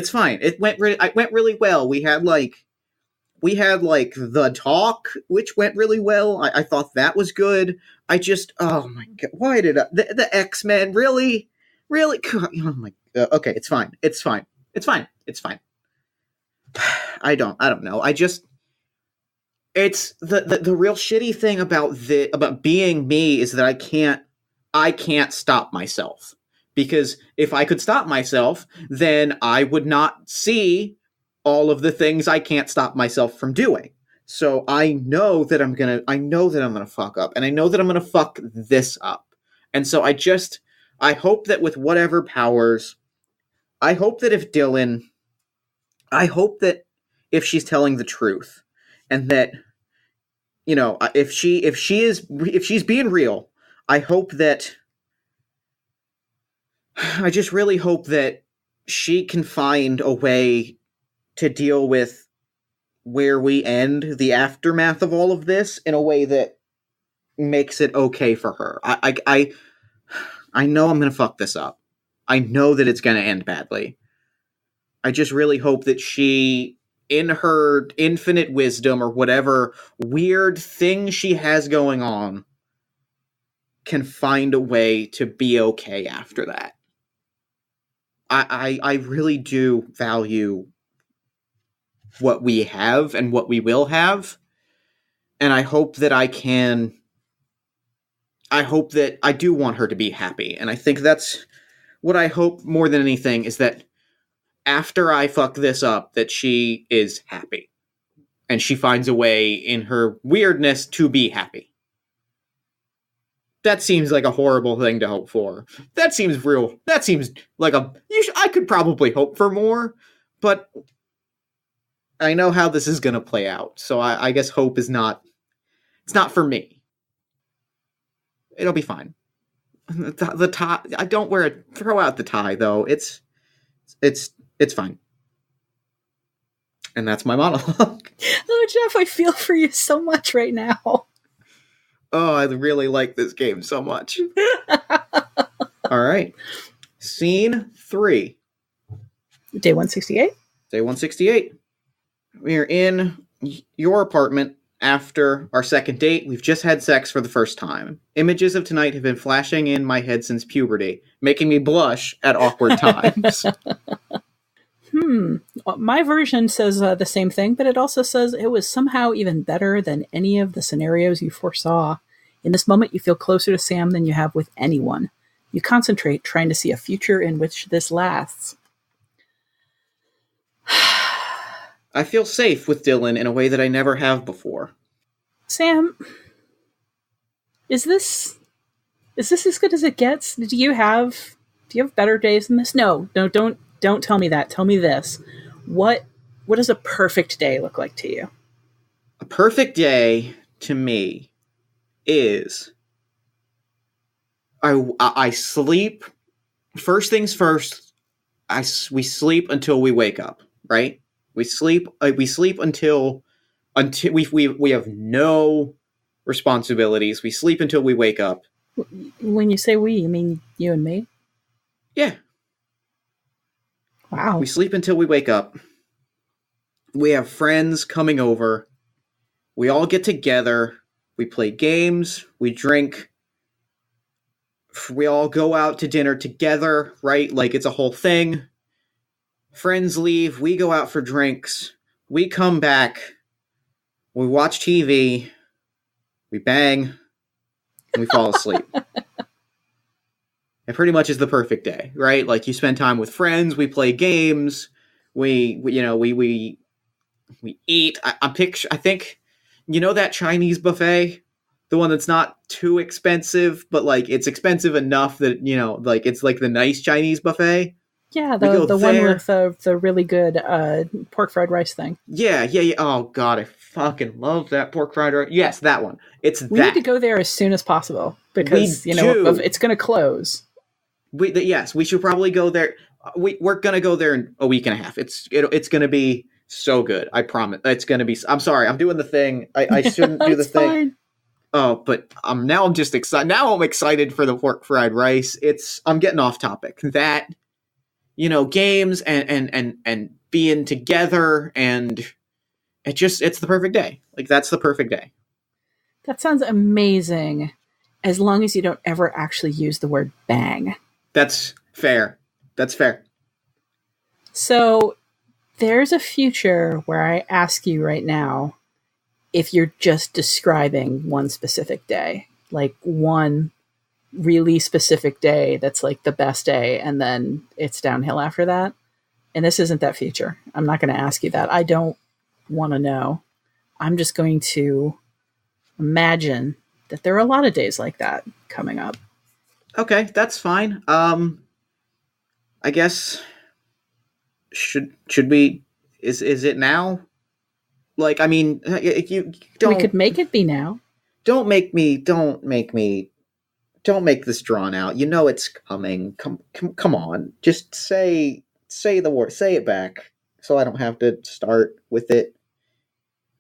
Speaker 1: It went really well. We had the talk, which went really well. I thought that was good. Oh my God, why did the X-Men really? Oh my God. Okay, it's fine. I don't know. It's the real shitty thing about being me is that I can't stop myself, because if I could stop myself, then I would not see all of the things I can't stop myself from doing. So I know that I'm gonna fuck up, and I know that I'm gonna fuck this up. And so I hope that with whatever powers, I hope that if she's telling the truth, and that, you know, if she's being real, I just really hope that she can find a way to deal with where we end, the aftermath of all of this, in a way that makes it okay for her. I know I'm gonna fuck this up. I know that it's gonna end badly. I just really hope that she, in her infinite wisdom or whatever weird thing she has going on, can find a way to be okay after that. I really do value what we have and what we will have, and I hope that I do want her to be happy, and I think that's what I hope more than anything, is that after I fuck this up, that she is happy. And she finds a way in her weirdness to be happy. That seems like a horrible thing to hope for. That seems real. That seems like I could probably hope for more, but I know how this is going to play out. So I guess hope is not, it's not for me. It'll be fine. The tie, I don't wear it. Throw out the tie though. It's fine. And that's my monologue.
Speaker 2: Oh, Jeff, I feel for you so much right now.
Speaker 1: Oh, I really like this game so much. All right. Scene 3.
Speaker 2: Day 168?
Speaker 1: Day 168. We're in your apartment after our second date. We've just had sex for the first time. Images of tonight have been flashing in my head since puberty, making me blush at awkward times.
Speaker 2: My version says the same thing, but it also says it was somehow even better than any of the scenarios you foresaw. In this moment, you feel closer to Sam than you have with anyone. You concentrate, trying to see a future in which this lasts.
Speaker 1: I feel safe with Dylan in a way that I never have before.
Speaker 2: Sam, is this as good as it gets? Do you have better days than this? No, don't tell me that. Tell me this. What does a perfect day look like to you?
Speaker 1: A perfect day to me is I sleep. First things first. We sleep until we wake up. Right? We sleep until we have no responsibilities. We sleep until we wake up.
Speaker 2: When you say we, you mean you and me?
Speaker 1: Yeah.
Speaker 2: Wow.
Speaker 1: We sleep until we wake up. We have friends coming over. We all get together. We play games. We drink. We all go out to dinner together, right? Like it's a whole thing. Friends leave. We go out for drinks. We come back. We watch TV. We bang. And we fall asleep. It pretty much is the perfect day, right? Like you spend time with friends, we play games, we eat. I think, you know that Chinese buffet, the one that's not too expensive, but like it's expensive enough that like it's like the nice Chinese buffet.
Speaker 2: Yeah, the one with the really good pork fried rice thing.
Speaker 1: Yeah. Oh god, I fucking love that pork fried rice. Yes, that one.
Speaker 2: We need to go there as soon as possible because it's going to close.
Speaker 1: Yes, we should probably go there. We're gonna go there in a week and a half. It's gonna be so good. I promise. It's gonna be. I'm sorry. I'm doing the thing. I shouldn't do the thing.
Speaker 2: Fine.
Speaker 1: Oh, but now I'm just excited. Now I'm excited for the pork fried rice. I'm getting off topic. That games and being together and it's the perfect day. Like that's the perfect day.
Speaker 2: That sounds amazing. As long as you don't ever actually use the word bang.
Speaker 1: That's fair.
Speaker 2: So there's a future where I ask you right now if you're just describing one specific day, like one really specific day that's like the best day, and then it's downhill after that. And this isn't that future. I'm not going to ask you that. I don't want to know. I'm just going to imagine that there are a lot of days like that coming up.
Speaker 1: Okay, that's fine. I guess should we? Is it now? Like, I mean, you don't.
Speaker 2: We could make it be now.
Speaker 1: Don't make this drawn out. You know it's coming. Come on. Just say the word. Say it back, so I don't have to start with it.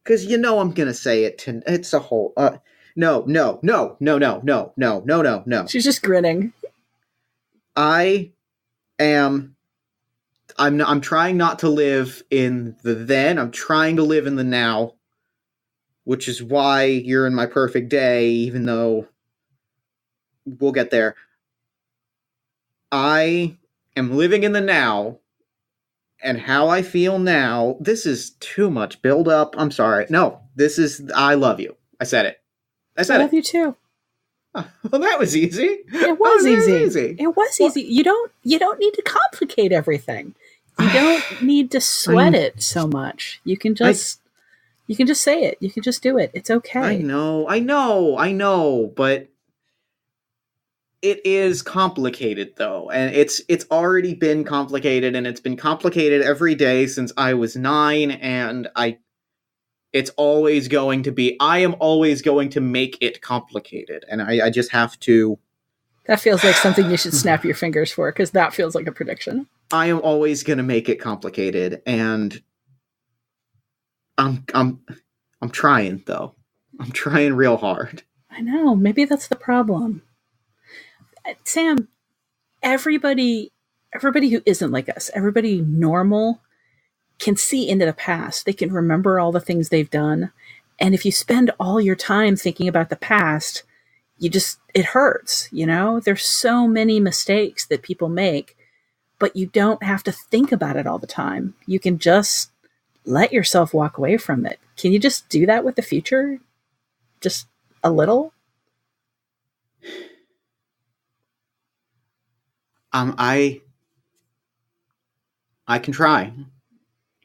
Speaker 1: Because I'm gonna say it. It's a whole. No.
Speaker 2: She's just grinning.
Speaker 1: I'm trying not to live in the then. I'm trying to live in the now, which is why you're in my perfect day, even though we'll get there. I am living in the now, and how I feel now. This is too much build up. I'm sorry. No, I love you. I said it. I
Speaker 2: love you too.
Speaker 1: Oh, well, that was easy.
Speaker 2: It was easy. It was easy. You don't need to complicate everything. You don't need to sweat it so much. You can just say it. You can just do it. It's okay.
Speaker 1: I know, but it is complicated though, and it's already been complicated, and it's been complicated every day since I was 9, and it's always going to be. I am always going to make it complicated, and I just have to.
Speaker 2: That feels like something you should snap your fingers for, because that feels like a prediction.
Speaker 1: I am always going to make it complicated, and I'm trying though. I'm trying real hard.
Speaker 2: I know. Maybe that's the problem. Sam, everybody who isn't like us, everybody normal can see into the past. They can remember all the things they've done. And if you spend all your time thinking about the past, it hurts, you know? There's so many mistakes that people make, but you don't have to think about it all the time. You can just let yourself walk away from it. Can you just do that with the future? Just a little?
Speaker 1: I can try.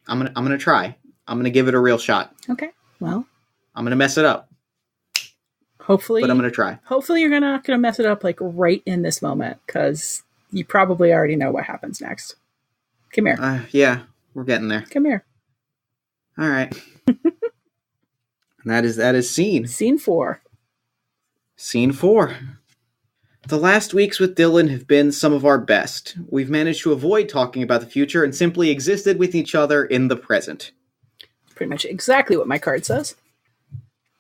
Speaker 1: I'm gonna try. I'm gonna give it a real shot.
Speaker 2: Okay. Well,
Speaker 1: I'm gonna mess it up.
Speaker 2: Hopefully,
Speaker 1: but I'm gonna try.
Speaker 2: Hopefully, you're not gonna mess it up like right in this moment, because you probably already know what happens next. Come here.
Speaker 1: Yeah, we're getting there.
Speaker 2: Come here.
Speaker 1: All right. that is scene.
Speaker 2: Scene 4.
Speaker 1: Scene 4. The last weeks with Dylan have been some of our best. We've managed to avoid talking about the future and simply existed with each other in the present.
Speaker 2: Pretty much exactly what my card says.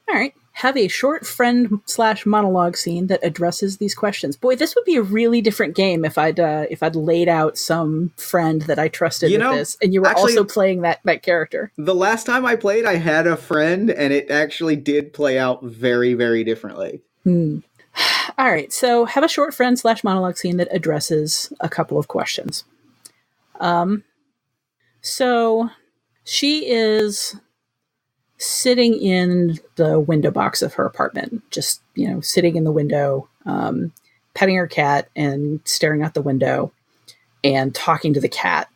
Speaker 2: All right. Have a short friend/monologue scene that addresses these questions. Boy, this would be a really different game if I'd laid out some friend that I trusted with this, and you were actually also playing that character.
Speaker 1: The last time I played, I had a friend, and it actually did play out very, very differently.
Speaker 2: All right, so have a short friend/monologue scene that addresses a couple of questions. So she is sitting in the window box of her apartment, just, sitting in the window, petting her cat and staring out the window and talking to the cat,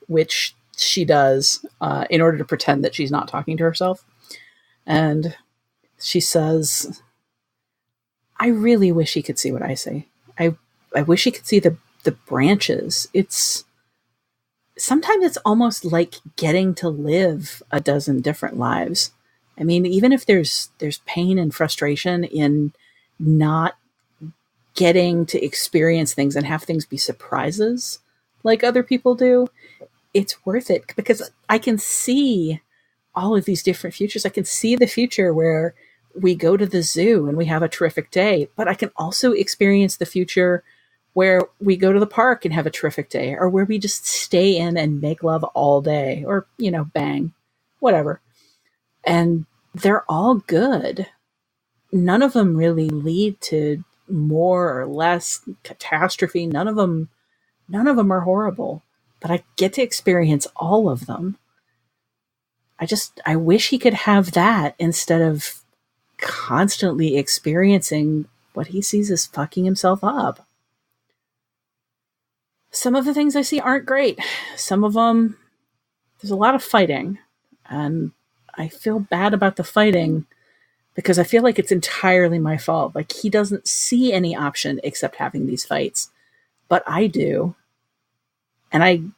Speaker 2: which she does in order to pretend that she's not talking to herself. And she says, I really wish he could see what I see. I wish he could see the branches. Sometimes it's almost like getting to live a dozen different lives. I mean, even if there's pain and frustration in not getting to experience things and have things be surprises like other people do, it's worth it, because I can see all of these different futures. I can see the future where we go to the zoo and we have a terrific day, but I can also experience the future where we go to the park and have a terrific day, or where we just stay in and make love all day, or, bang, whatever. And they're all good. None of them really lead to more or less catastrophe. None of them are horrible, but I get to experience all of them. I wish he could have that instead of constantly experiencing what he sees as fucking himself up. Some of the things I see aren't great. Some of them, there's a lot of fighting, and I feel bad about the fighting because I feel like it's entirely my fault. Like, he doesn't see any option except having these fights, but I do. And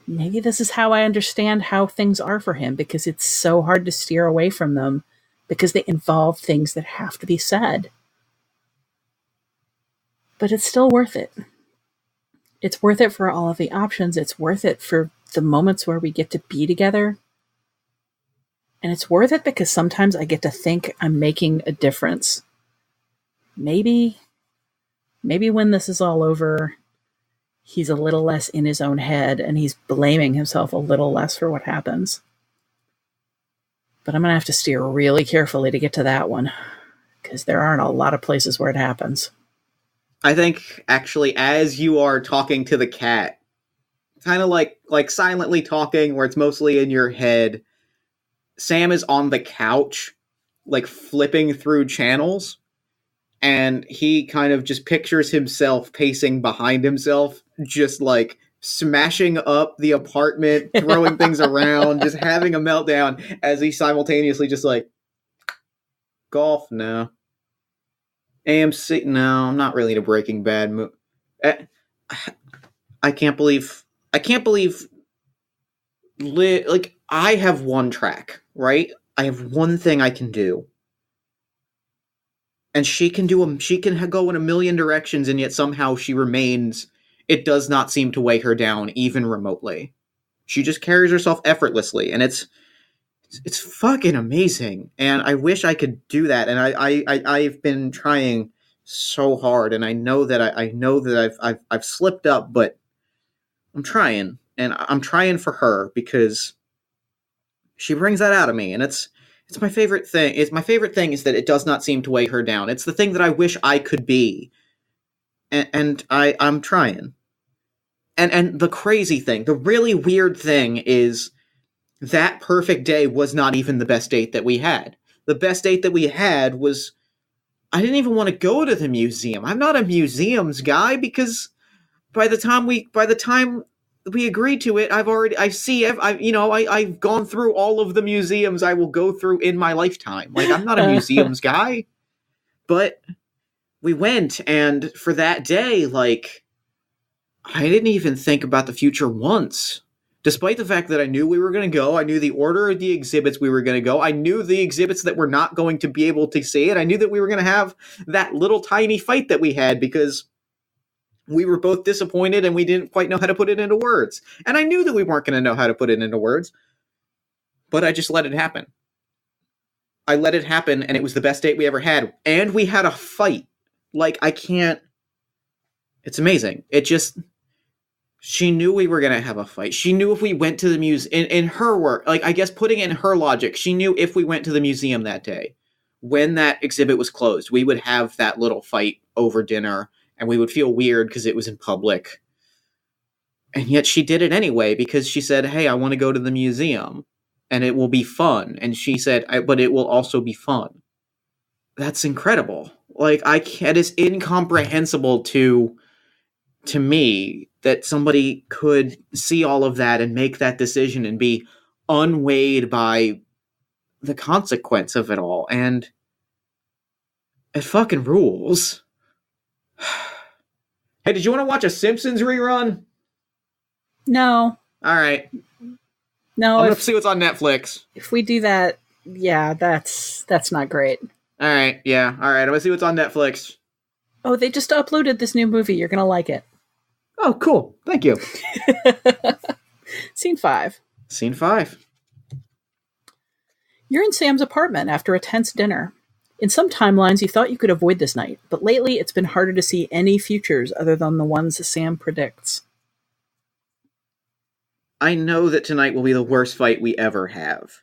Speaker 2: maybe this is how I understand how things are for him, because it's so hard to steer away from them because they involve things that have to be said. But it's still worth it. It's worth it for all of the options. It's worth it for the moments where we get to be together. And it's worth it because sometimes I get to think I'm making a difference. Maybe when this is all over, he's a little less in his own head and he's blaming himself a little less for what happens. But I'm going to have to steer really carefully to get to that one, because there aren't a lot of places where it happens.
Speaker 1: I think, actually, as you are talking to the cat, kind of like silently talking, where it's mostly in your head, Sam is on the couch, like flipping through channels, and he kind of just pictures himself pacing behind himself, just like smashing up the apartment, throwing things around, just having a meltdown as he simultaneously just like, golf, no. AMC, no, I'm not really in a Breaking Bad mood. I can't believe, like, I have one track, right? I have one thing I can do. And she can go in a million directions, and yet somehow she remains, it does not seem to weigh her down, even remotely. She just carries herself effortlessly, and it's fucking amazing. And I wish I could do that, and I've been trying so hard, and I know that I've slipped up, but I'm trying, and I'm trying for her, because she brings that out of me, and it's my favorite thing. My favorite thing is that it does not seem to weigh her down. It's the thing that I wish I could be, and I'm trying. And the crazy thing, the really weird thing is that perfect day was not even the best date that we had. The best date that we had was, I didn't even want to go to the museum. I'm not a museums guy, because by the time we agreed to it, I've gone through all of the museums I will go through in my lifetime. Like, I'm not a museums guy. But we went, and for that day, like, I didn't even think about the future once. Despite the fact that I knew we were going to go, I knew the order of the exhibits we were going to go, I knew the exhibits that we're not going to be able to see, and I knew that we were going to have that little tiny fight that we had, because we were both disappointed and we didn't quite know how to put it into words. And I knew that we weren't going to know how to put it into words, but I just let it happen. I let it happen, and it was the best date we ever had. And we had a fight. Like, it's amazing. She knew we were going to have a fight. She knew if we went to the museum, in her work, like, I guess putting in her logic, she knew if we went to the museum that day, when that exhibit was closed, we would have that little fight over dinner, and we would feel weird because it was in public. And yet she did it anyway, because she said, hey, I want to go to the museum, and it will be fun. And she said, but it will also be fun. That's incredible. Like, it is incomprehensible to me that somebody could see all of that and make that decision and be unweighed by the consequence of it all. And it fucking rules. Hey, did you want to watch a Simpsons rerun?
Speaker 2: No.
Speaker 1: All right.
Speaker 2: No.
Speaker 1: I'm going to see what's on Netflix.
Speaker 2: If we do that, yeah, that's not great.
Speaker 1: All right. Yeah. All right. I'm going to see what's on Netflix.
Speaker 2: Oh, they just uploaded this new movie. You're going to like it.
Speaker 1: Oh, cool. Thank you.
Speaker 2: Scene 5.
Speaker 1: Scene 5.
Speaker 2: You're in Sam's apartment after a tense dinner. In some timelines, you thought you could avoid this night, but lately it's been harder to see any futures other than the ones Sam predicts.
Speaker 1: I know that tonight will be the worst fight we ever have.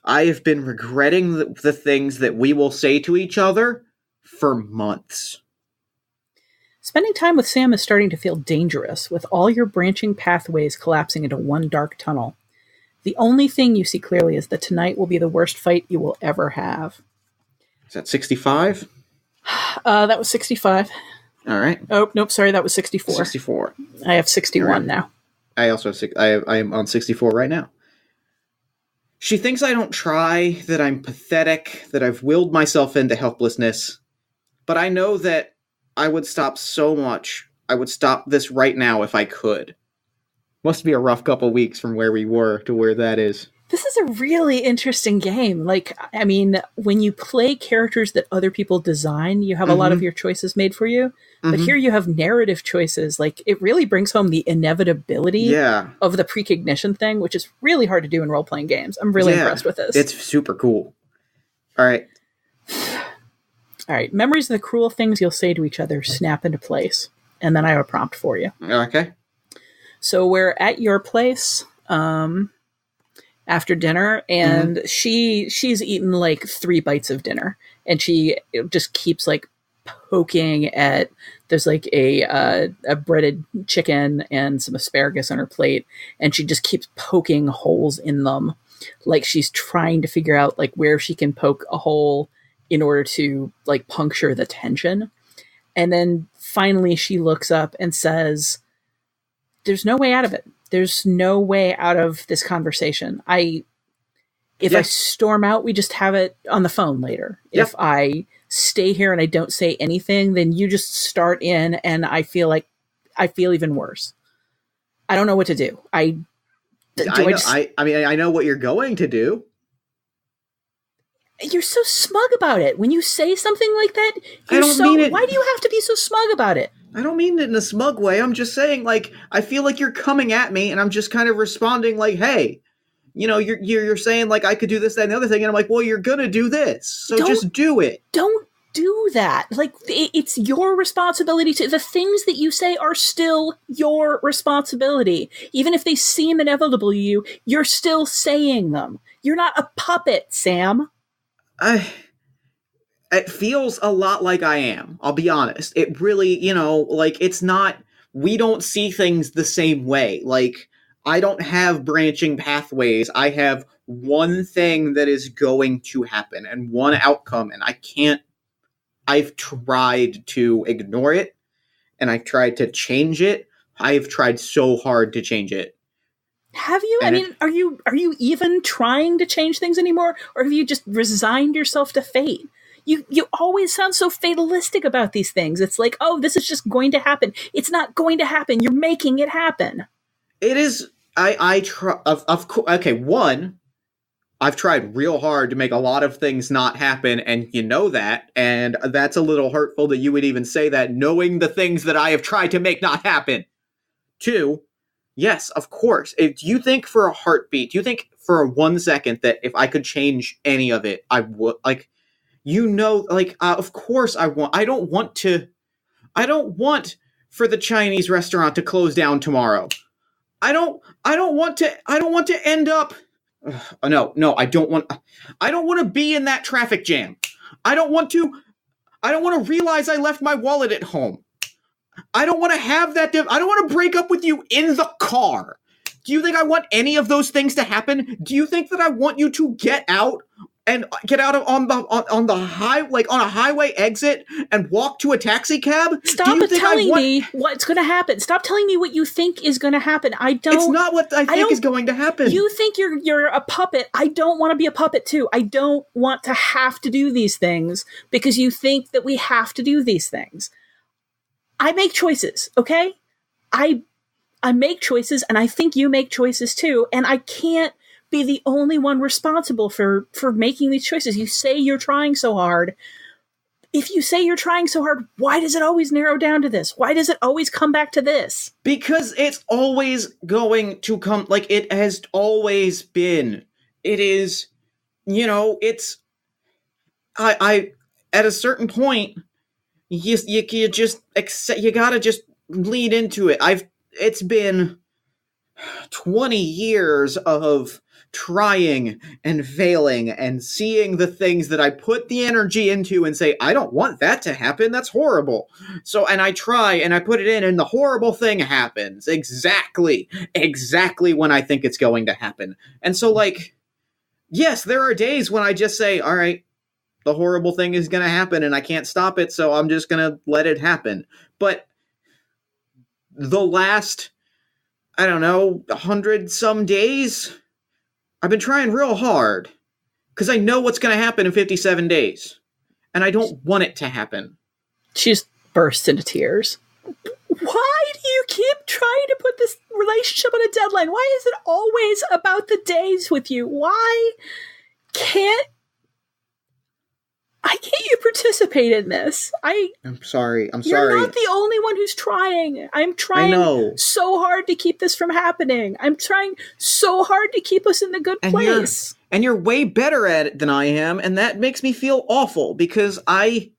Speaker 1: I have been regretting the things that we will say to each other for months.
Speaker 2: Spending time with Sam is starting to feel dangerous, with all your branching pathways collapsing into one dark tunnel. The only thing you see clearly is that tonight will be the worst fight you will ever have.
Speaker 1: Is that 65?
Speaker 2: That was 65.
Speaker 1: All right.
Speaker 2: Oh, nope, sorry, that was 64.
Speaker 1: 64.
Speaker 2: I have 61 now.
Speaker 1: I also have I am on 64 right now. She thinks I don't try, that I'm pathetic, that I've willed myself into helplessness. But I know that I would stop so much. I would stop this right now if I could. Must be a rough couple weeks from where we were to where that is.
Speaker 2: This is a really interesting game. Like, I mean, when you play characters that other people design, you have a lot of your choices made for you. But here you have narrative choices. Like, it really brings home the inevitability of the precognition thing, which is really hard to do in role-playing games. I'm really impressed with this.
Speaker 1: It's super cool. All right.
Speaker 2: All right. Memories of the cruel things you'll say to each other snap into place. And then I have a prompt for you.
Speaker 1: Okay.
Speaker 2: So we're at your place after dinner, and she's eaten like 3 bites of dinner, and she just keeps like poking at, there's like a breaded chicken and some asparagus on her plate, and she just keeps poking holes in them, like she's trying to figure out like where she can poke a hole in order to like puncture the tension. And then finally she looks up and says, there's no way out of it. There's no way out of this conversation. If I storm out, we just have it on the phone later.
Speaker 1: Yep.
Speaker 2: If I stay here and I don't say anything, then you just start in, and I feel even worse. I don't know what to do. I
Speaker 1: know what you're going to do.
Speaker 2: You're so smug about it. When you say something like that,
Speaker 1: I don't mean it.
Speaker 2: Why do you have to be so smug about it?
Speaker 1: I don't mean it in a smug way. I'm just saying, like, I feel like you're coming at me, and I'm just kind of responding like, hey, you know, you're saying, like, I could do this, that, and the other thing, and I'm like, well, you're gonna do this, so just do it.
Speaker 2: Don't do that. Like, it's your responsibility the things that you say are still your responsibility. Even if they seem inevitable to you, you're still saying them. You're not a puppet, Sam.
Speaker 1: It feels a lot like I am, I'll be honest. It really, you know, like, it's not, we don't see things the same way. Like, I don't have branching pathways. I have one thing that is going to happen and one outcome, and I've tried to ignore it, and I've tried to change it. I've tried so hard to change it.
Speaker 2: Have you? And are you even trying to change things anymore? Or have you just resigned yourself to fate? You always sound so fatalistic about these things. It's like, oh, this is just going to happen. It's not going to happen. You're making it happen.
Speaker 1: It is. I try. Of course. Okay. One, I've tried real hard to make a lot of things not happen, and you know that, and that's a little hurtful that you would even say that, knowing the things that I have tried to make not happen. Two, yes, of course. Do you think for a heartbeat, do you think for 1 second that if I could change any of it, I would? Like, you know, like, of course I don't want for the Chinese restaurant to close down tomorrow. I don't want to end up. No, I don't want to be in that traffic jam. I don't want to realize I left my wallet at home. I don't want to have that. I don't want to break up with you in the car. Do you think I want any of those things to happen? Do you think that I want you to get out on a highway exit and walk to a taxi cab?
Speaker 2: Stop telling me what's going to happen. Stop telling me what you think is going to happen. It's
Speaker 1: not what I think is going to happen.
Speaker 2: You think you're a puppet. I don't want to be a puppet too. I don't want to have to do these things because you think that we have to do these things. I make choices, okay? I make choices, and I think you make choices too, and I can't be the only one responsible for making these choices. You say you're trying so hard. If you say you're trying so hard, why does it always narrow down to this? Why does it always come back to this?
Speaker 1: Because it's always going to come, like it has always been. It is, you know, it's, I at a certain point, you just accept, you gotta just lead into it. It's been 20 years of trying and failing and seeing the things that I put the energy into and say, I don't want that to happen. That's horrible. So, and I try and I put it in and the horrible thing happens exactly when I think it's going to happen. And so, like, yes, there are days when I just say, all right, the horrible thing is going to happen and I can't stop it. So I'm just going to let it happen. But the last, I don't know, 100 some days, I've been trying real hard because I know what's going to happen in 57 days. And I don't want it to happen.
Speaker 2: She just bursts into tears. Why do you keep trying to put this relationship on a deadline? Why is it always about the days with you? Why can't you participate in this?
Speaker 1: I'm sorry.
Speaker 2: You're not the only one who's trying. I'm trying so hard to keep this from happening. I'm trying so hard to keep us in the good place.
Speaker 1: And you're way better at it than I am, and that makes me feel awful because I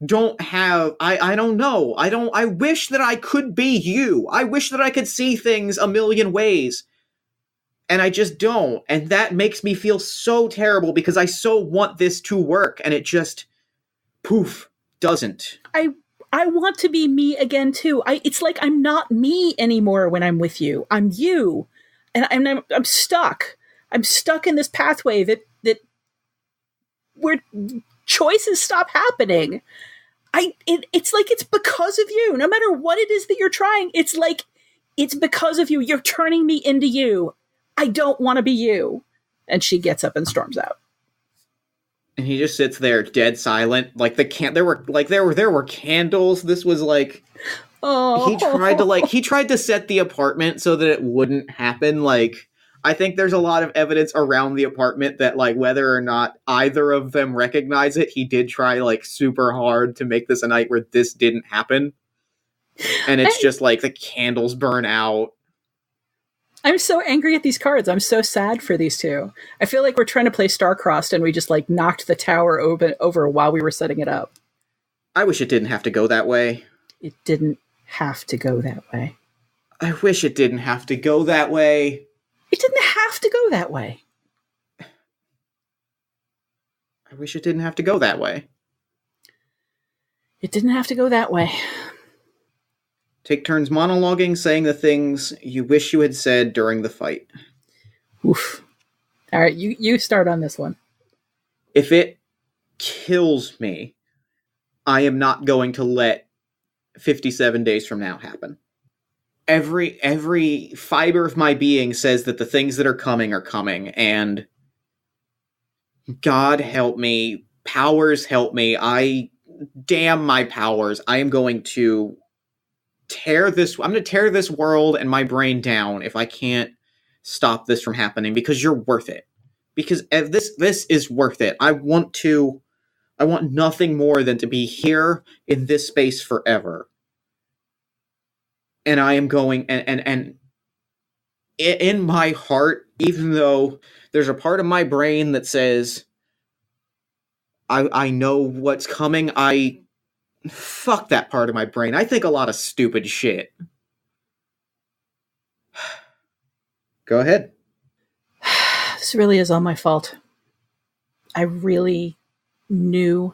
Speaker 1: don't have, I don't know. I wish that I could be you. I wish that I could see things a million ways. And I just don't. And that makes me feel so terrible because I so want this to work. And it just, poof, doesn't.
Speaker 2: I want to be me again, too. It's like I'm not me anymore when I'm with you. I'm you. And I'm stuck. I'm stuck in this pathway that where choices stop happening. It's like it's because of you. No matter what it is that you're trying, it's like It's because of you. You're turning me into you. I don't want to be you. And she gets up and storms out.
Speaker 1: And he just sits there, dead silent. Like there were candles. This was like,
Speaker 2: oh,
Speaker 1: he tried to set the apartment so that it wouldn't happen. Like, I think there's a lot of evidence around the apartment that, like, whether or not either of them recognize it, he did try, like, super hard to make this a night where this didn't happen. And it's just like the candles burn out.
Speaker 2: I'm so angry at these cards. I'm so sad for these two. I feel like we're trying to play Star-Crossed and we just like knocked the tower over while we were setting it up.
Speaker 1: I wish it didn't have to go that way.
Speaker 2: It didn't have to go that way.
Speaker 1: I wish it didn't have to go that way.
Speaker 2: It didn't have to go that way.
Speaker 1: I wish it didn't have to go that way.
Speaker 2: It didn't have to go that way.
Speaker 1: Take turns monologuing, saying the things you wish you had said during the fight.
Speaker 2: Oof. All right, you start on this one.
Speaker 1: If it kills me, I am not going to let 57 days from now happen. Every fiber of my being says that the things that are coming, and God help me, powers help me, damn my powers, I am going to tear this world and my brain down if I can't stop this from happening, because you're worth it. Because this is worth it. I want nothing more than to be here in this space forever. And I am going, and in my heart, even though there's a part of my brain that says, I know what's coming, fuck that part of my brain. I think a lot of stupid shit. Go ahead.
Speaker 2: This really is all my fault. I really knew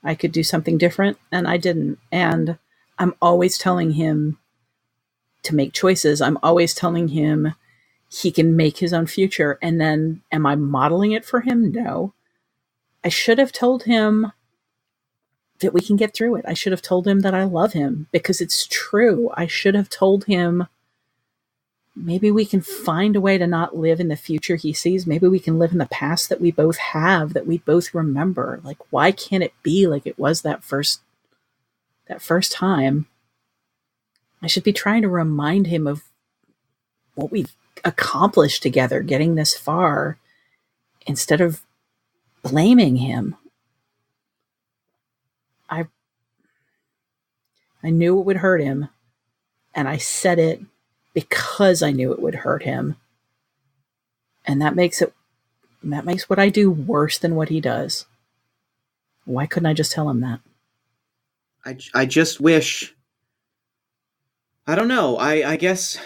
Speaker 2: I could do something different, and I didn't. And I'm always telling him to make choices. I'm always telling him he can make his own future. And then, am I modeling it for him? No. I should have told him that we can get through it. I should have told him that I love him, because it's true. I should have told him maybe we can find a way to not live in the future he sees. Maybe we can live in the past that we both have, that we both remember. Like, why can't it be like it was that first time? I should be trying to remind him of what we've accomplished together, getting this far, instead of blaming him. I knew it would hurt him, and I said it because I knew it would hurt him. And that makes what I do worse than what he does. Why couldn't I just tell him that?
Speaker 1: I just wish, I don't know, I guess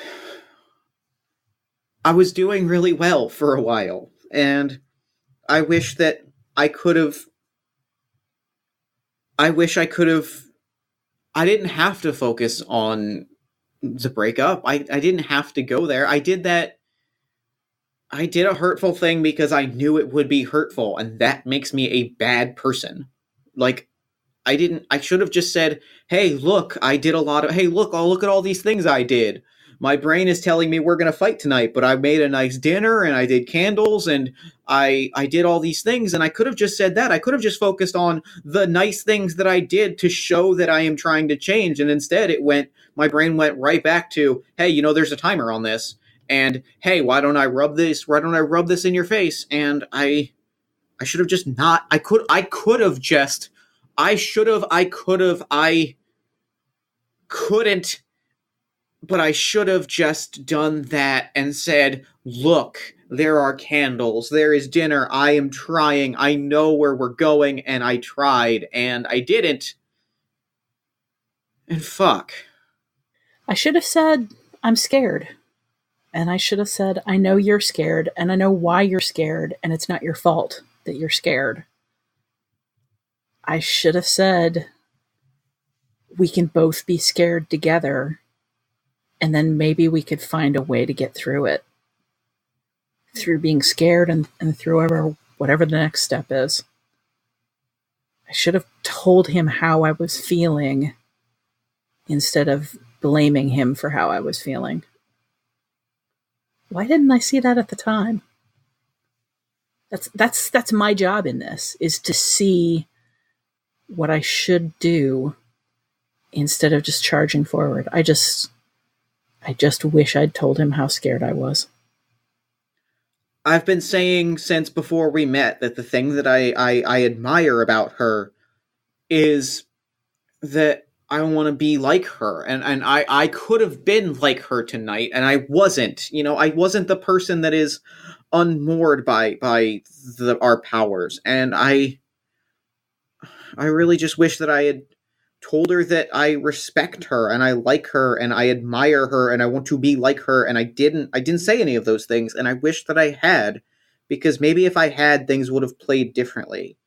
Speaker 1: I was doing really well for a while, and I wish that I didn't have to focus on the breakup. I didn't have to go there. I did a hurtful thing because I knew it would be hurtful, and that makes me a bad person. Like, I should have just said, hey, look, oh, look at all these things I did. My brain is telling me we're going to fight tonight, but I made a nice dinner, and I did candles, and I did all these things, and I could have just said that. I could have just focused on the nice things that I did to show that I am trying to change, and instead my brain went right back to, hey, there's a timer on this, and hey, why don't I rub this in your face? And I should have just not, I couldn't, but I should have just done that and said, look, there are candles, there is dinner, I am trying, I know where we're going, and I tried, and I didn't. And fuck.
Speaker 2: I should have said, I'm scared. And I should have said, I know you're scared, and I know why you're scared, and it's not your fault that you're scared. I should have said, we can both be scared together, and then maybe we could find a way to get through it. Through being scared and through whatever the next step is. I should have told him how I was feeling instead of blaming him for how I was feeling. Why didn't I see that at the time? That's my job in this, is to see what I should do instead of just charging forward. I just wish I'd told him how scared I was.
Speaker 1: I've been saying since before we met that the thing that I admire about her is that I want to be like her. And I could have been like her tonight, and I wasn't. I wasn't the person that is unmoored by our powers. And I really just wish that I had told her that I respect her and I like her and I admire her and I want to be like her, and I didn't say any of those things, and I wish that I had, because maybe if I had, things would have played differently.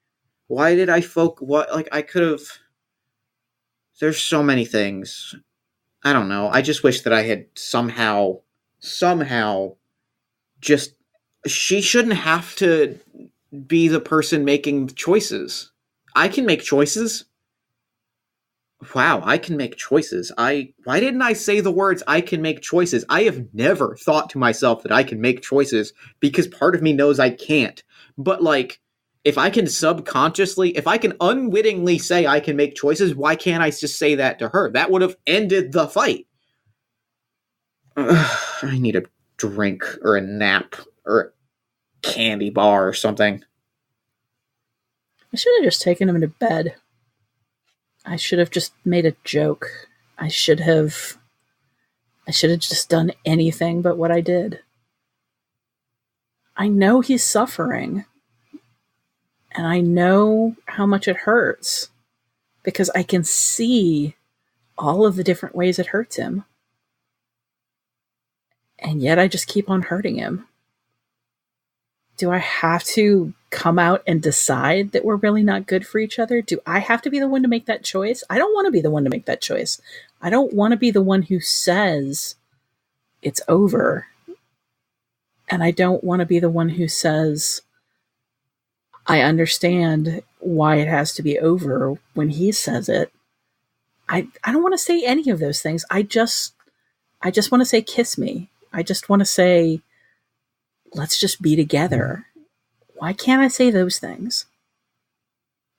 Speaker 1: Why did I I could have. There's so many things. I don't know. I just wish that I had somehow just. She shouldn't have to be the person making choices. I can make choices. Wow, I can make choices. Why didn't I say the words, I can make choices? I have never thought to myself that I can make choices, because part of me knows I can't. But, if I can if I can unwittingly say I can make choices, why can't I just say that to her? That would have ended the fight. I need a drink or a nap or a candy bar or something.
Speaker 2: I should have just taken him to bed. I should have just made a joke. I should have just done anything but what I did. I know he's suffering. And I know how much it hurts, because I can see all of the different ways it hurts him. And yet I just keep on hurting him. Do I have to come out and decide that we're really not good for each other? Do I have to be the one to make that choice? I don't want to be the one to make that choice. I don't want to be the one who says it's over. And I don't want to be the one who says, I understand why it has to be over, when he says it. I don't want to say any of those things. I just want to say, kiss me. I just want to say, let's just be together. Why can't I say those things?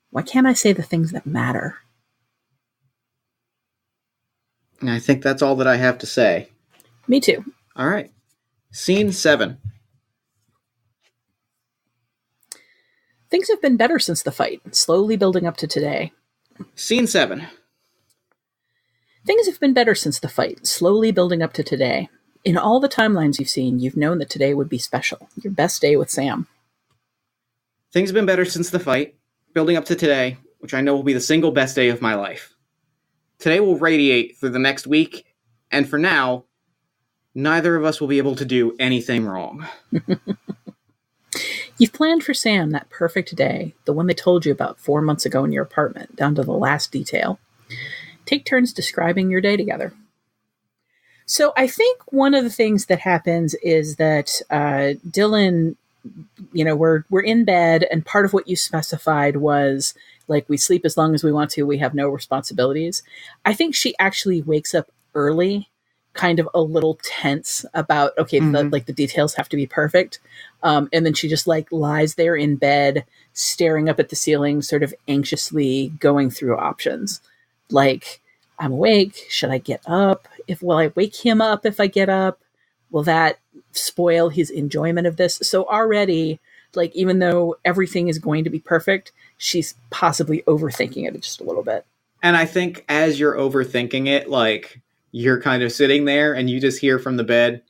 Speaker 2: Why can't I say the things that matter?
Speaker 1: And I think that's all that I have to say.
Speaker 2: Me too.
Speaker 1: All right. Scene 7.
Speaker 2: Things have been better since the fight, slowly building up to today.
Speaker 1: Scene 7.
Speaker 2: Things have been better since the fight, slowly building up to today. In all the timelines you've seen, you've known that today would be special. Your best day with Sam.
Speaker 1: Things have been better since the fight, building up to today, which I know will be the single best day of my life. Today will radiate through the next week, and for now, neither of us will be able to do anything wrong.
Speaker 2: You've planned for Sam that perfect day, the one they told you about 4 months ago in your apartment, down to the last detail. Take turns describing your day together. So I think one of the things that happens is that Dylan, we're in bed, and part of what you specified was, we sleep as long as we want to, we have no responsibilities. I think she actually wakes up early, kind of a little tense about, the details have to be perfect. And then she just lies there in bed, staring up at the ceiling, sort of anxiously going through options. I'm awake. Should I get up? Will I wake him up if I get up? Will that spoil his enjoyment of this? So already, even though everything is going to be perfect, she's possibly overthinking it just a little bit.
Speaker 1: And I think as you're overthinking it, you're kind of sitting there and you just hear from the bed,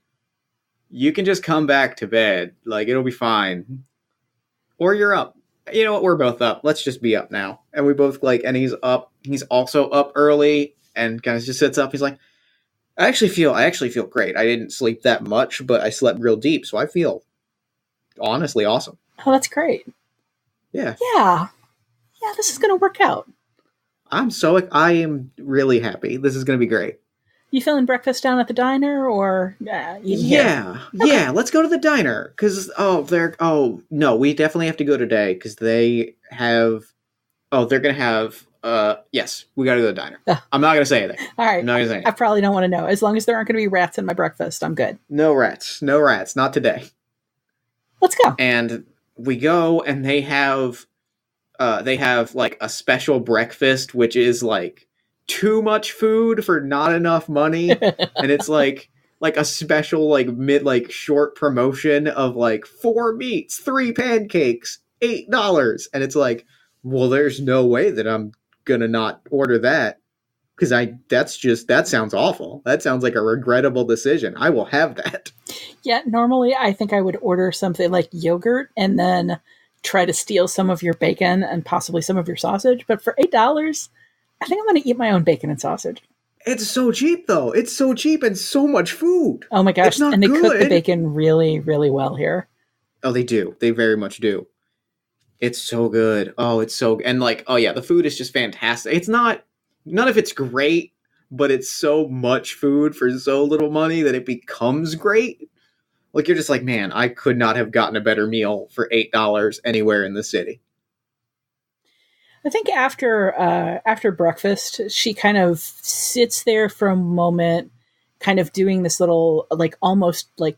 Speaker 1: you can just come back to bed. It'll be fine. Or you're up. You know what? We're both up. Let's just be up now. And we both and he's up. He's also up early and kind of just sits up. He's like, I actually feel great. I didn't sleep that much, but I slept real deep. So I feel honestly awesome.
Speaker 2: Oh, that's great.
Speaker 1: Yeah.
Speaker 2: Yeah, this is going to work out.
Speaker 1: I am really happy. This is going to be great.
Speaker 2: You feeling breakfast down at the diner, or
Speaker 1: yeah, let's go to the diner, because no, we definitely have to go today, because they're gonna have Yes, we gotta go to the diner.
Speaker 2: Ugh.
Speaker 1: I'm not gonna say anything.
Speaker 2: All right.
Speaker 1: I'm not gonna say
Speaker 2: I
Speaker 1: anything.
Speaker 2: probably don't want to know. As long as there aren't going to be rats in my breakfast, I'm good.
Speaker 1: No rats. No rats. Not today.
Speaker 2: Let's go.
Speaker 1: And we go, and they have like a special breakfast, which is like too much food for not enough money, and it's like a special like short promotion of like 4 meats, 3 pancakes, $8, and it's like, well, there's no way that I'm gonna not order that, because that sounds awful. That sounds like a regrettable decision. I will have that.
Speaker 2: Yeah, normally I think I would order something like yogurt and then try to steal some of your bacon and possibly some of your sausage. But for $8, I think I'm going to eat my own bacon and sausage.
Speaker 1: It's so cheap, though. It's so cheap and so much food.
Speaker 2: Oh my gosh.
Speaker 1: It's not
Speaker 2: and they
Speaker 1: good.
Speaker 2: cook the bacon really, really well here.
Speaker 1: Oh, they do. They very much do. It's so good. Oh, it's so... And like, oh yeah, the food is just fantastic. It's not... None of it's great, but it's so much food for so little money that it becomes great. Like, you're just like, man, I could not have gotten a better meal for $8 anywhere in the city.
Speaker 2: I think after breakfast, she kind of sits there for a moment, kind of doing this little, like, almost like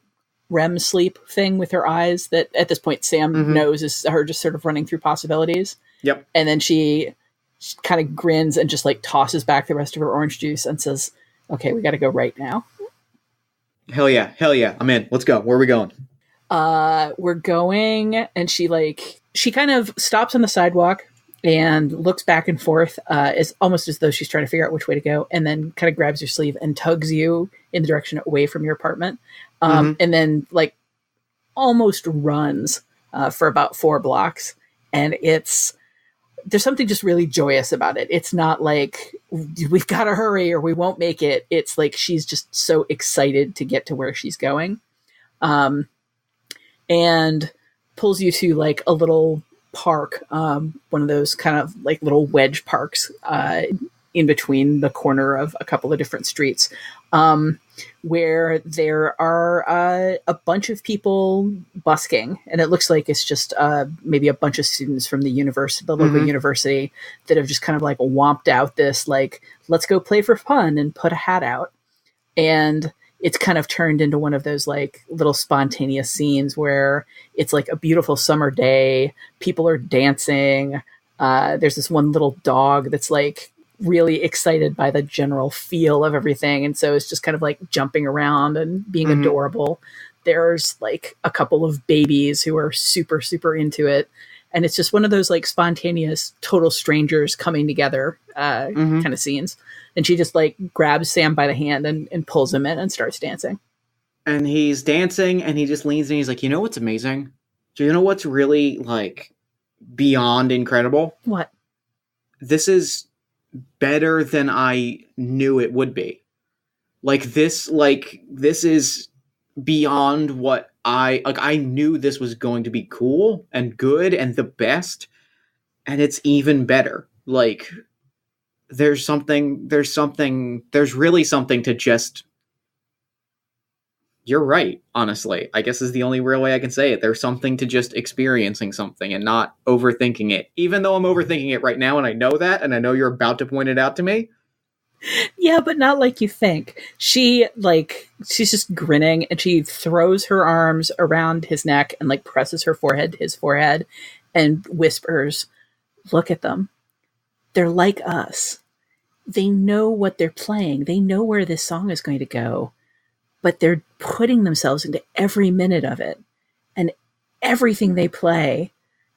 Speaker 2: REM sleep thing with her eyes that at this point Sam knows is her just sort of running through possibilities.
Speaker 1: Yep.
Speaker 2: And then she kind of grins and just like tosses back the rest of her orange juice and says, okay, we got to go right now.
Speaker 1: Hell yeah. I'm in. Let's go. Where are we going?
Speaker 2: We're going, and she kind of stops on the sidewalk and looks back and forth, is almost as though she's trying to figure out which way to go, and then kind of grabs your sleeve and tugs you in the direction away from your apartment. And then like almost runs for about 4 blocks. And there's something just really joyous about it. It's not like we've got to hurry or we won't make it. It's like she's just so excited to get to where she's going. And pulls you to like a little park, one of those kind of like little wedge parks in between the corner of a couple of different streets, where there are a bunch of people busking, and it looks like it's just maybe a bunch of students from the local university that have just kind of like whomped out this like, let's go play for fun and put a hat out. And it's kind of turned into one of those like little spontaneous scenes where it's like a beautiful summer day. People are dancing. There's this one little dog that's like really excited by the general feel of everything. And so it's just kind of like jumping around and being adorable. There's like a couple of babies who are super, super into it. And it's just one of those like spontaneous, total strangers coming together kind of scenes. And she just like grabs Sam by the hand and pulls him in and starts dancing.
Speaker 1: And he's dancing and he just leans in. He's like, you know what's amazing? Do you know what's really like beyond incredible?
Speaker 2: What?
Speaker 1: This is better than I knew it would be. This is beyond what I knew this was going to be cool and good and the best. And it's even better. Like, there's really something to just... You're right, honestly. I guess is the only real way I can say it. There's something to just experiencing something and not overthinking it. Even though I'm overthinking it right now, and I know that, and I know you're about to point it out to me.
Speaker 2: Yeah, but not like you think. She's just grinning, and she throws her arms around his neck and like presses her forehead to his forehead and whispers, "Look at them. They're like us. They know what they're playing. They know where this song is going to go, but they're putting themselves into every minute of it. And everything they play,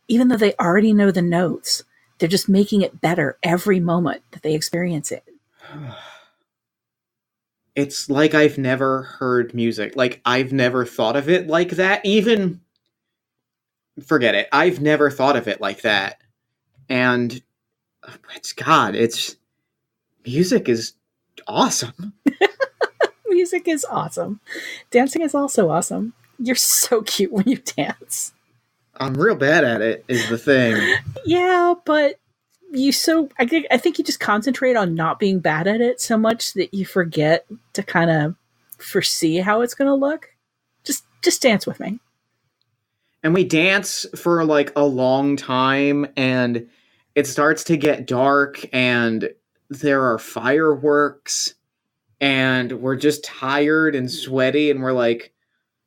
Speaker 2: even though they already know the notes, they're just making it better every moment that they experience it."
Speaker 1: It's like I've never heard music. Like, I've never thought of it like that. Even... Forget it. I've never thought of it like that. And... music is awesome.
Speaker 2: Music is awesome. Dancing is also awesome. You're so cute when you dance.
Speaker 1: I'm real bad at it, is the thing.
Speaker 2: Yeah, but I think you just concentrate on not being bad at it so much that you forget to kind of foresee how it's going to look. Just dance with me.
Speaker 1: And we dance for like a long time, and it starts to get dark and there are fireworks and we're just tired and sweaty and we're like,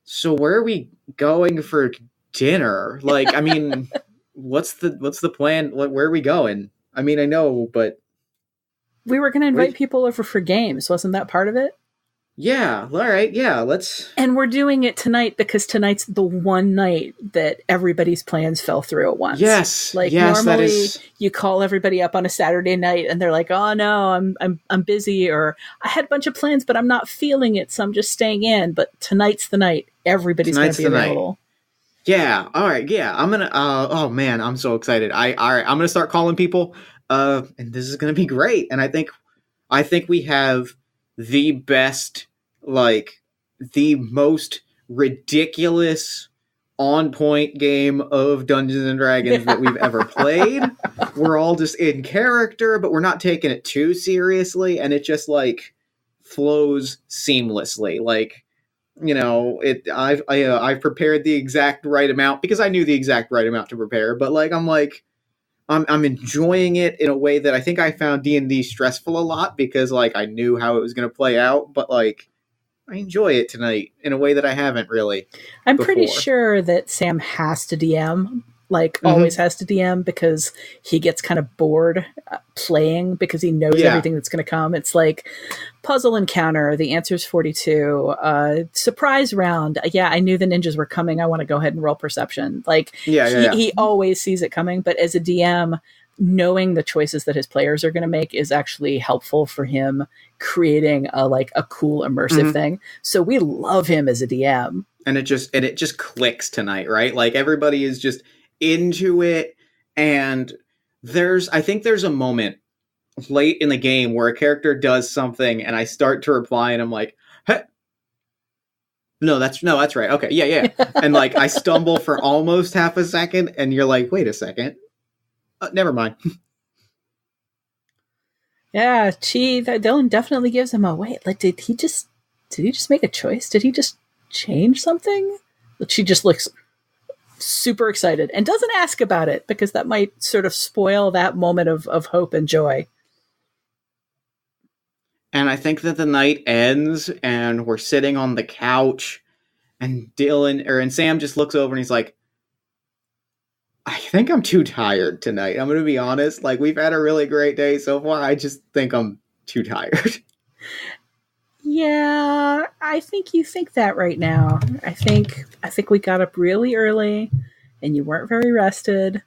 Speaker 1: so where are we going for dinner? Like, I mean, what's the plan? Where are we going? I mean, I know, but
Speaker 2: we were going to invite people over for games. Wasn't that part of it?
Speaker 1: Yeah, all right, yeah, let's...
Speaker 2: And we're doing it tonight because tonight's the one night that everybody's plans fell through at once.
Speaker 1: Yes,
Speaker 2: like
Speaker 1: yes,
Speaker 2: normally you call everybody up on a Saturday night and they're like, "Oh no, I'm busy," or "I had a bunch of plans, but I'm not feeling it, so I'm just staying in." But tonight's the night. Everybody's going to be available.
Speaker 1: Yeah, all right, yeah. I'm gonna. Oh man, I'm so excited. All right, I'm gonna start calling people. And this is gonna be great. And I think we have the best, like, the most ridiculous on-point game of Dungeons and Dragons that we've ever played. We're all just in character, but we're not taking it too seriously, and it just, like, flows seamlessly. Like, you know, I've prepared the exact right amount because I knew the exact right amount to prepare, but, like, I'm enjoying it in a way that I think I found D&D stressful a lot because, like, I knew how it was going to play out, but, like, I enjoy it tonight in a way that I haven't really
Speaker 2: I'm
Speaker 1: before.
Speaker 2: pretty sure that Sam has to DM, like, always has to DM because he gets kind of bored playing because he knows everything that's going to come. It's like puzzle encounter, the answer's 42, surprise round. Yeah, I knew the ninjas were coming. I want to go ahead and roll perception. Like, he always sees it coming, but as a DM, knowing the choices that his players are going to make is actually helpful for him creating a cool immersive thing. So we love him as a DM.
Speaker 1: And it just clicks tonight, right? Like, everybody is just into it, and I think there's a moment late in the game where a character does something and I start to reply and I'm like, hey, no, that's right. Okay. Yeah. And, like, I stumble for almost half a second and you're like, wait a second. Never mind.
Speaker 2: Yeah, Dylan definitely gives him a wait. Like, did he just make a choice? Did he just change something? But she just looks super excited and doesn't ask about it because that might sort of spoil that moment of hope and joy.
Speaker 1: And I think that the night ends and we're sitting on the couch and Sam just looks over and he's like, I think I'm too tired tonight. I'm going to be honest. Like, we've had a really great day so far. I just think I'm too tired.
Speaker 2: Yeah, I think you think that right now. I think we got up really early and you weren't very rested.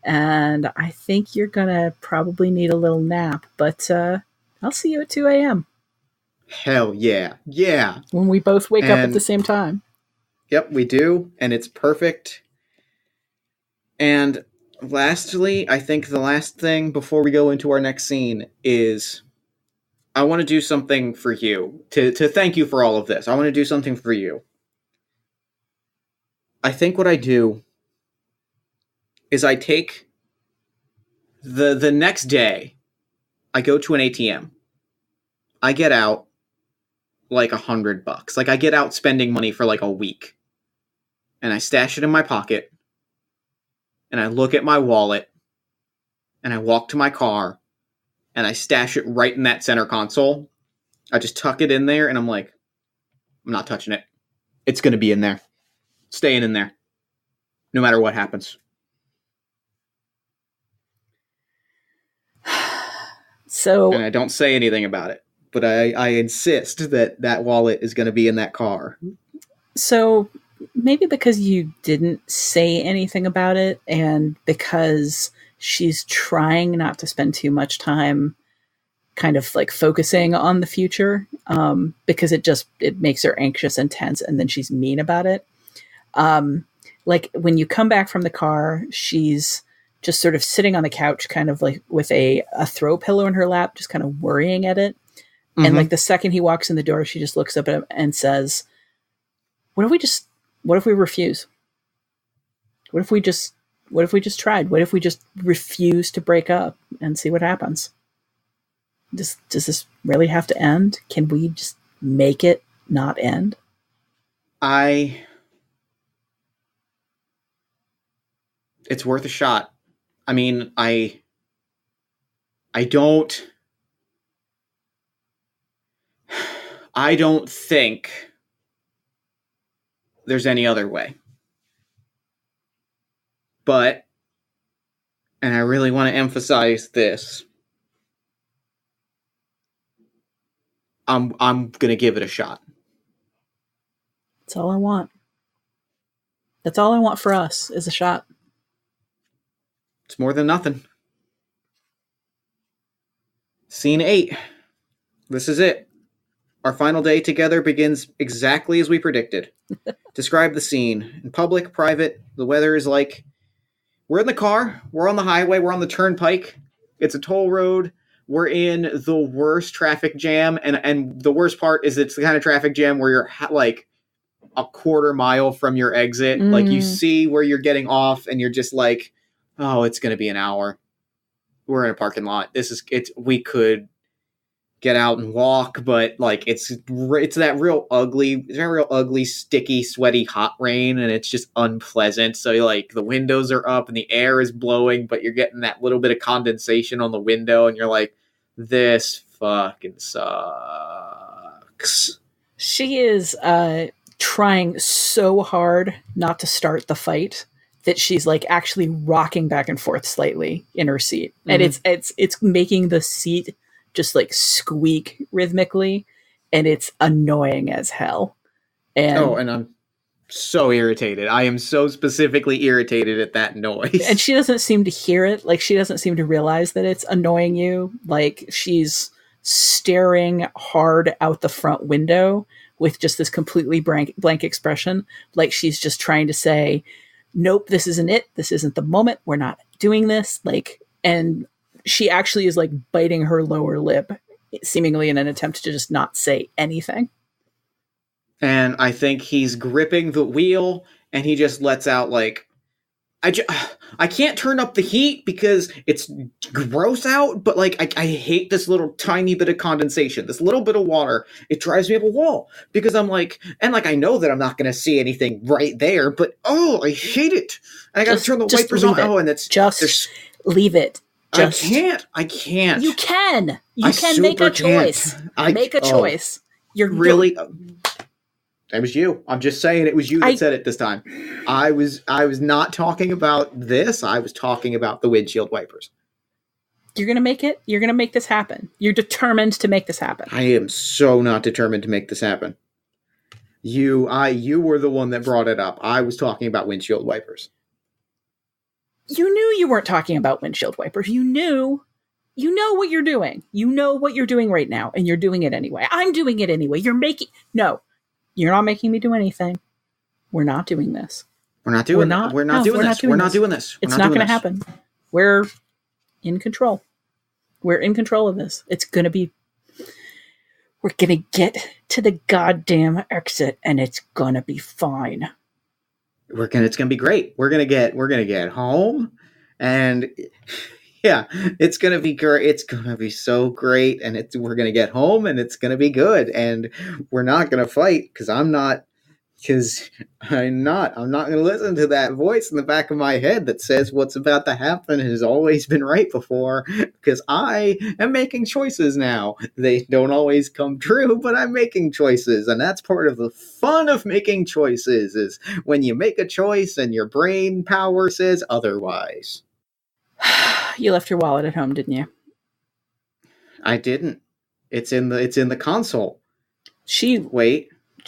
Speaker 2: And I think you're going to probably need a little nap. But I'll see you at 2 a.m.
Speaker 1: Hell yeah. Yeah.
Speaker 2: When we both wake up at the same time.
Speaker 1: Yep, we do. And it's perfect. And lastly, I think the last thing before we go into our next scene is I want to do something for you. To thank you for all of this. I want to do something for you. I think what I do is I take the next day, I go to an ATM. I get out like $100. Like, I get out spending money for like a week. And I stash it in my pocket. And I look at my wallet, and I walk to my car, and I stash it right in that center console. I just tuck it in there, and I'm like, I'm not touching it. It's going to be in there. Staying in there. No matter what happens. And I don't say anything about it, but I insist that wallet is going to be in that car.
Speaker 2: So maybe because you didn't say anything about it and because she's trying not to spend too much time kind of like focusing on the future, because it makes her anxious and tense, and then she's mean about it. Like, when you come back from the car, she's just sort of sitting on the couch, kind of like with a throw pillow in her lap, just kind of worrying at it. Mm-hmm. And like the second he walks in the door, she just looks up at him and says, what if we refuse? What if we just tried? What if we just refuse to break up and see what happens? Does this really have to end? Can we just make it not end?
Speaker 1: It's worth a shot. I mean, I I don't think there's any other way. But, and I really want to emphasize this, I'm gonna give it a shot.
Speaker 2: That's all I want. That's all I want for us is a shot.
Speaker 1: It's more than nothing. Scene 8. This is it. Our final day together begins exactly as we predicted. Describe the scene. In public, private, the weather is like... We're in the car. We're on the highway. We're on the turnpike. It's a toll road. We're in the worst traffic jam. And the worst part is it's the kind of traffic jam where you're like a quarter mile from your exit. Like you see where you're getting off and you're just like, oh, it's going to be an hour. We're in a parking lot. We could get out and walk, but like it's that real ugly, sticky, sweaty, hot rain, and it's just unpleasant. So like the windows are up and the air is blowing, but you're getting that little bit of condensation on the window, and you're like, this fucking sucks.
Speaker 2: She is trying so hard not to start the fight that she's like actually rocking back and forth slightly in her seat, and it's making the seat just like squeak rhythmically, and it's annoying as hell. And
Speaker 1: I'm so irritated. I am so specifically irritated at that noise.
Speaker 2: And she doesn't seem to hear it. Like, she doesn't seem to realize that it's annoying you. Like, she's staring hard out the front window with just this completely blank expression. Like, she's just trying to say, nope, this isn't it. This isn't the moment. We're not doing this. Like, and she actually is like biting her lower lip, seemingly in an attempt to just not say anything.
Speaker 1: And I think he's gripping the wheel, and he just lets out like, I can't turn up the heat because it's gross out, but like I hate this little tiny bit of condensation, this little bit of water. It drives me up a wall because I'm like, and like I know that I'm not going to see anything right there, but I hate it. And I got to turn the wipers on. And it's
Speaker 2: just leave it. Just,
Speaker 1: I can't.
Speaker 2: You can. You can make a choice. Make a choice. You're
Speaker 1: really. It was you. I'm just saying it was you that said it this time. I was not talking about this. I was talking about the windshield wipers.
Speaker 2: You're going to make it? You're going to make this happen. You're determined to make this happen.
Speaker 1: I am so not determined to make this happen. You were the one that brought it up. I was talking about windshield wipers.
Speaker 2: You knew you weren't talking about windshield wipers. You know what you're doing. You know what you're doing right now, and you're doing it anyway. I'm doing it anyway. You're not making me do anything. We're not doing this.
Speaker 1: We're not doing this. We're not doing this.
Speaker 2: It's not going to happen. We're in control. We're in control of this. We're going to get to the goddamn exit, and it's going to be fine.
Speaker 1: It's going to be great. We're going to get home, and yeah, it's going to be great. It's going to be so great, and we're going to get home, and it's going to be good, and we're not going to fight because I'm not going to listen to that voice in the back of my head that says what's about to happen has always been right before, because I am making choices now. They don't always come true, but I'm making choices, and that's part of the fun of making choices, is when you make a choice and your brain power says otherwise.
Speaker 2: You left your wallet at home, didn't you?
Speaker 1: I didn't. It's in the console.
Speaker 2: She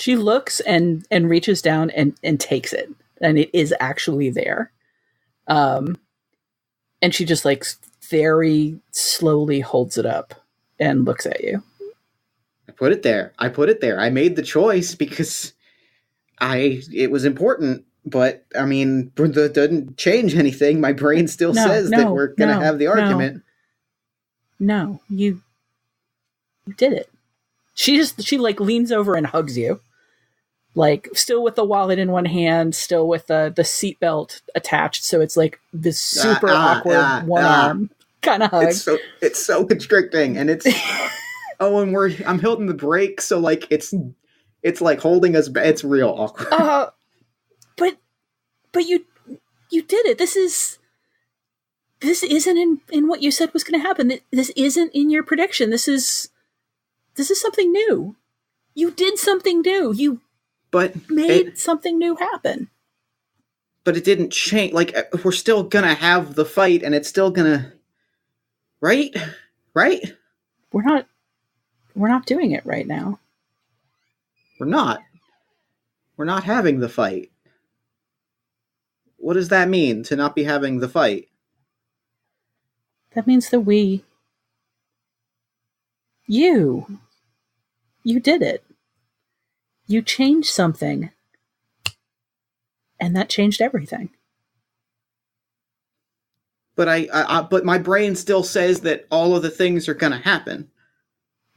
Speaker 2: looks and reaches down and takes it, and it is actually there. And she just like very slowly holds it up and looks at you.
Speaker 1: I put it there. I made the choice because it was important. But, I mean, that doesn't change anything. My brain still says that we're going to have the argument.
Speaker 2: No, you did it. She like leans over and hugs you. Like, still with the wallet in one hand, still with the seatbelt attached. So it's like this super awkward one arm kind of hug.
Speaker 1: It's so constricting. And it's, and I'm holding the brake. So like, it's like holding us back. It's real awkward.
Speaker 2: But you did it. This is This isn't in what you said was going to happen. This isn't in your prediction. This is something new. You did something new. You made something new happen.
Speaker 1: But it didn't change. Like, we're still gonna have the fight, and it's still gonna, right?
Speaker 2: We're not doing it right now.
Speaker 1: We're not having the fight. What does that mean, to not be having the fight?
Speaker 2: That means that you did it. You changed something. And that changed everything.
Speaker 1: But but my brain still says that all of the things are going to happen.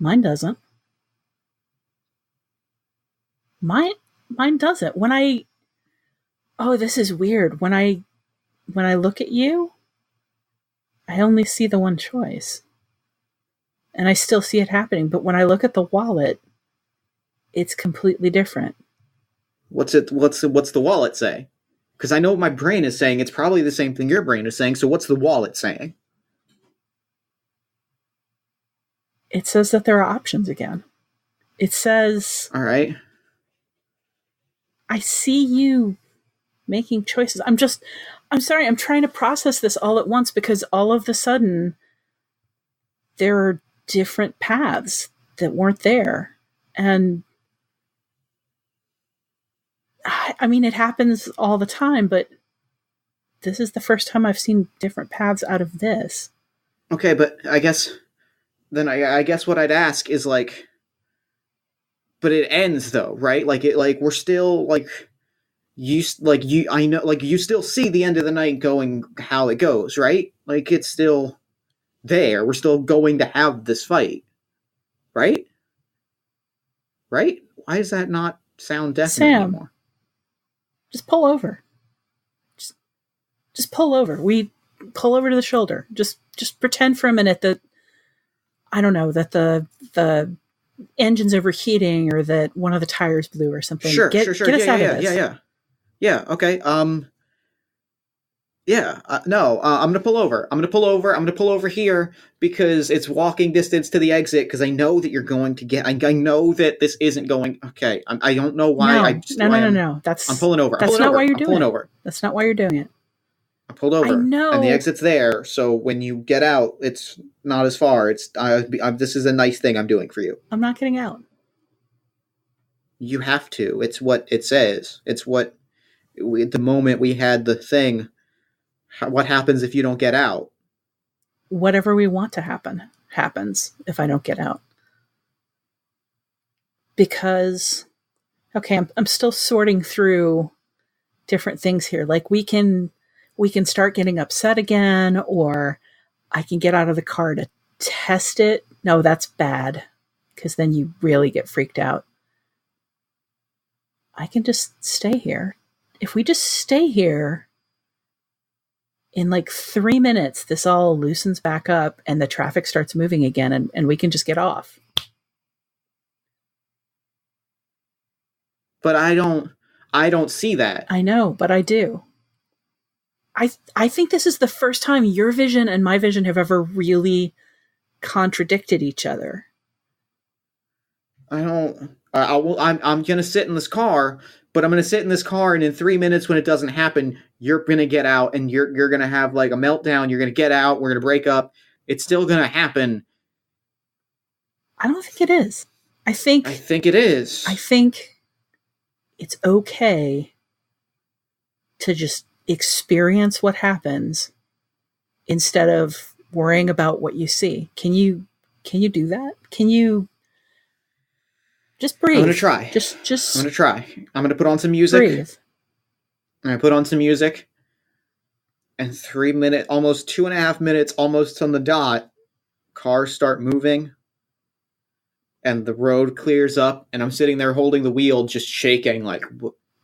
Speaker 2: Mine doesn't. Mine doesn't. This is weird. When I look at you, I only see the one choice. And I still see it happening. But when I look at the wallet, it's completely different.
Speaker 1: What's the wallet say? Because I know what my brain is saying. It's probably the same thing your brain is saying. So what's the wallet saying?
Speaker 2: It says that there are options again. It says...
Speaker 1: All right.
Speaker 2: I see you making choices. I'm sorry, I'm trying to process this all at once because all of a sudden there are different paths that weren't there. And I mean, it happens all the time, but this is the first time I've seen different paths out of this.
Speaker 1: Okay, but I guess what I'd ask is like, but it ends though, right? We're still I know, you still see the end of the night going how it goes, right? Like, it's still there. We're still going to have this fight, right? Right? Why does that not sound definite anymore?
Speaker 2: Just pull over. Just pull over. We pull over to the shoulder. Just pretend for a minute that, I don't know, that the engine's overheating or that one of the tires blew or something.
Speaker 1: Sure.
Speaker 2: Get us out of this.
Speaker 1: Yeah. Okay. No. I'm gonna pull over. I'm gonna pull over here because it's walking distance to the exit. Because I know that you're going to get. I know that this isn't going. Okay. I don't know why.
Speaker 2: No.
Speaker 1: I'm pulling over.
Speaker 2: That's not why you're doing it.
Speaker 1: Over.
Speaker 2: That's not why you're doing it.
Speaker 1: I pulled over.
Speaker 2: I know.
Speaker 1: And the exit's there. So when you get out, it's not as far. This is a nice thing I'm doing for you.
Speaker 2: I'm not getting out.
Speaker 1: You have to. It's what it says. It's what. At the moment we had the thing. What happens if you don't get out?
Speaker 2: Whatever we want to happen happens if I don't get out. Because, okay, I'm still sorting through different things here. Like we can start getting upset again, or I can get out of the car to test it. No, that's bad, because then you really get freaked out. I can just stay here. If we just stay here, in like 3 minutes, this all loosens back up and the traffic starts moving again, and we can just get off.
Speaker 1: But I don't see that.
Speaker 2: I know, but I do. I think this is the first time your vision and my vision have ever really contradicted each other.
Speaker 1: I'm gonna sit in this car, but I'm gonna sit in this car, and in 3 minutes, when it doesn't happen, you're gonna get out, and you're gonna have like a meltdown. You're gonna get out. We're gonna break up. It's still gonna happen.
Speaker 2: I don't think it is. I think
Speaker 1: it is.
Speaker 2: I think it's okay to just experience what happens instead of worrying about what you see. Can you do that? Can you just breathe?
Speaker 1: I'm gonna try.
Speaker 2: Just
Speaker 1: I'm gonna try. I'm gonna put on some music.
Speaker 2: Breathe.
Speaker 1: And I put on some music. And 3 minutes, almost 2.5 minutes, almost on the dot, cars start moving. And the road clears up, and I'm sitting there holding the wheel, just shaking, like.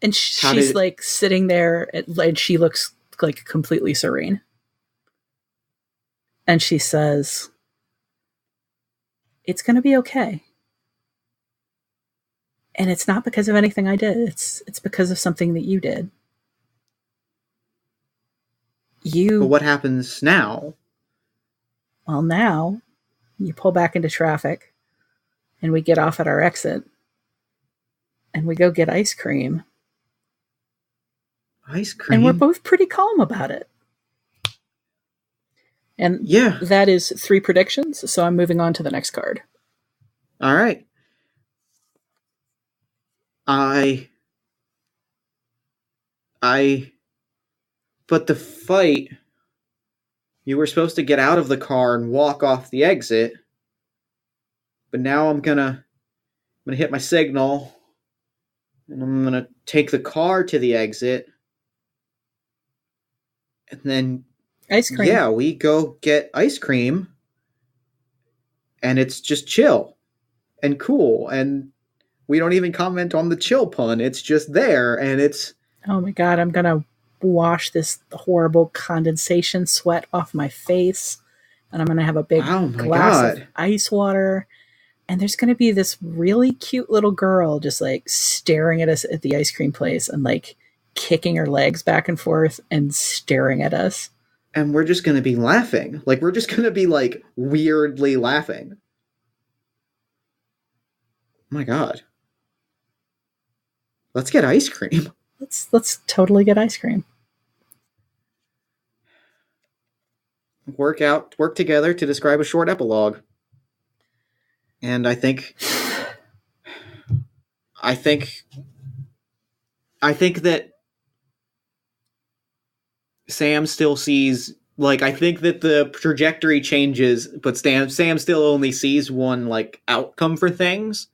Speaker 2: And she's like sitting there, and she looks like completely serene. And she says, "It's going to be okay. And it's not because of anything I did. It's because of something that you did.
Speaker 1: But what happens now?
Speaker 2: Well, now you pull back into traffic and we get off at our exit and we go get ice cream.
Speaker 1: Ice cream?
Speaker 2: And we're both pretty calm about it. And
Speaker 1: yeah,
Speaker 2: that is 3 predictions, so I'm moving on to the next card.
Speaker 1: All right. But the fight, you were supposed to get out of the car and walk off the exit, but now I'm gonna hit my signal, and I'm gonna take the car to the exit, and then
Speaker 2: ice cream.
Speaker 1: Yeah, we go get ice cream, and it's just chill and cool, and we don't even comment on the chill pun. It's just there, and it's...
Speaker 2: Oh my god, I'm gonna wash this horrible condensation sweat off my face, and I'm gonna have a big glass of ice water, and there's gonna be this really cute little girl just like staring at us at the ice cream place and like kicking her legs back and forth and staring at us.
Speaker 1: And we're just gonna be laughing. Like, we're just gonna be like weirdly laughing. Oh my god. Let's get ice cream.
Speaker 2: Let's totally get ice cream.
Speaker 1: Work together to describe a short epilogue. And I think that Sam still sees, like, I think that the trajectory changes, but Sam still only sees one, like, outcome for things.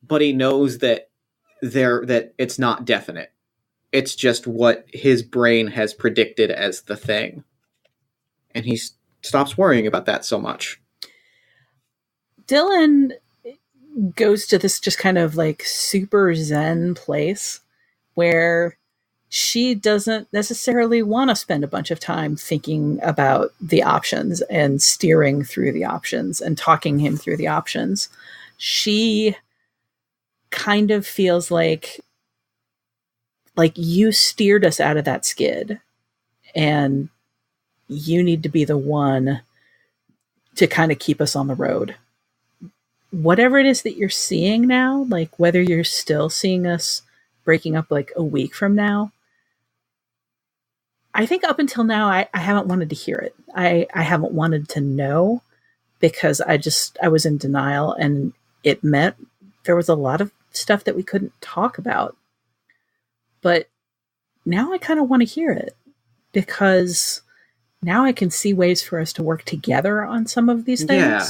Speaker 1: But he knows that it's not definite. It's just what his brain has predicted as the thing. And he stops worrying about that so much.
Speaker 2: Dylan goes to this just kind of like super zen place where she doesn't necessarily want to spend a bunch of time thinking about the options and steering through the options and talking him through the options. She kind of feels like you steered us out of that skid and you need to be the one to kind of keep us on the road. Whatever it is that you're seeing now, like whether you're still seeing us breaking up like a week from now, I think up until now, I haven't wanted to hear it. I haven't wanted to know because I was in denial, and it meant there was a lot of stuff that we couldn't talk about. But now I kind of want to hear it because now I can see ways for us to work together on some of these things.
Speaker 1: Yeah.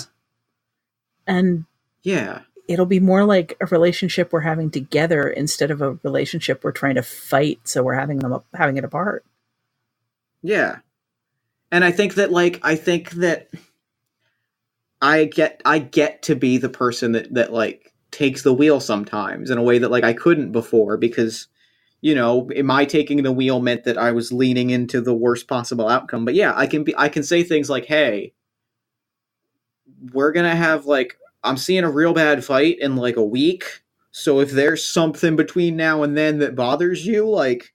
Speaker 2: And
Speaker 1: yeah,
Speaker 2: it'll be more like a relationship we're having together instead of a relationship we're trying to fight, so we're having it apart.
Speaker 1: Yeah. And I think that I get to be the person that like takes the wheel sometimes in a way that like I couldn't before, because, you know, my taking the wheel meant that I was leaning into the worst possible outcome. But yeah, I can say things like, hey, we're going to have like, I'm seeing a real bad fight in like a week. So if there's something between now and then that bothers you, like,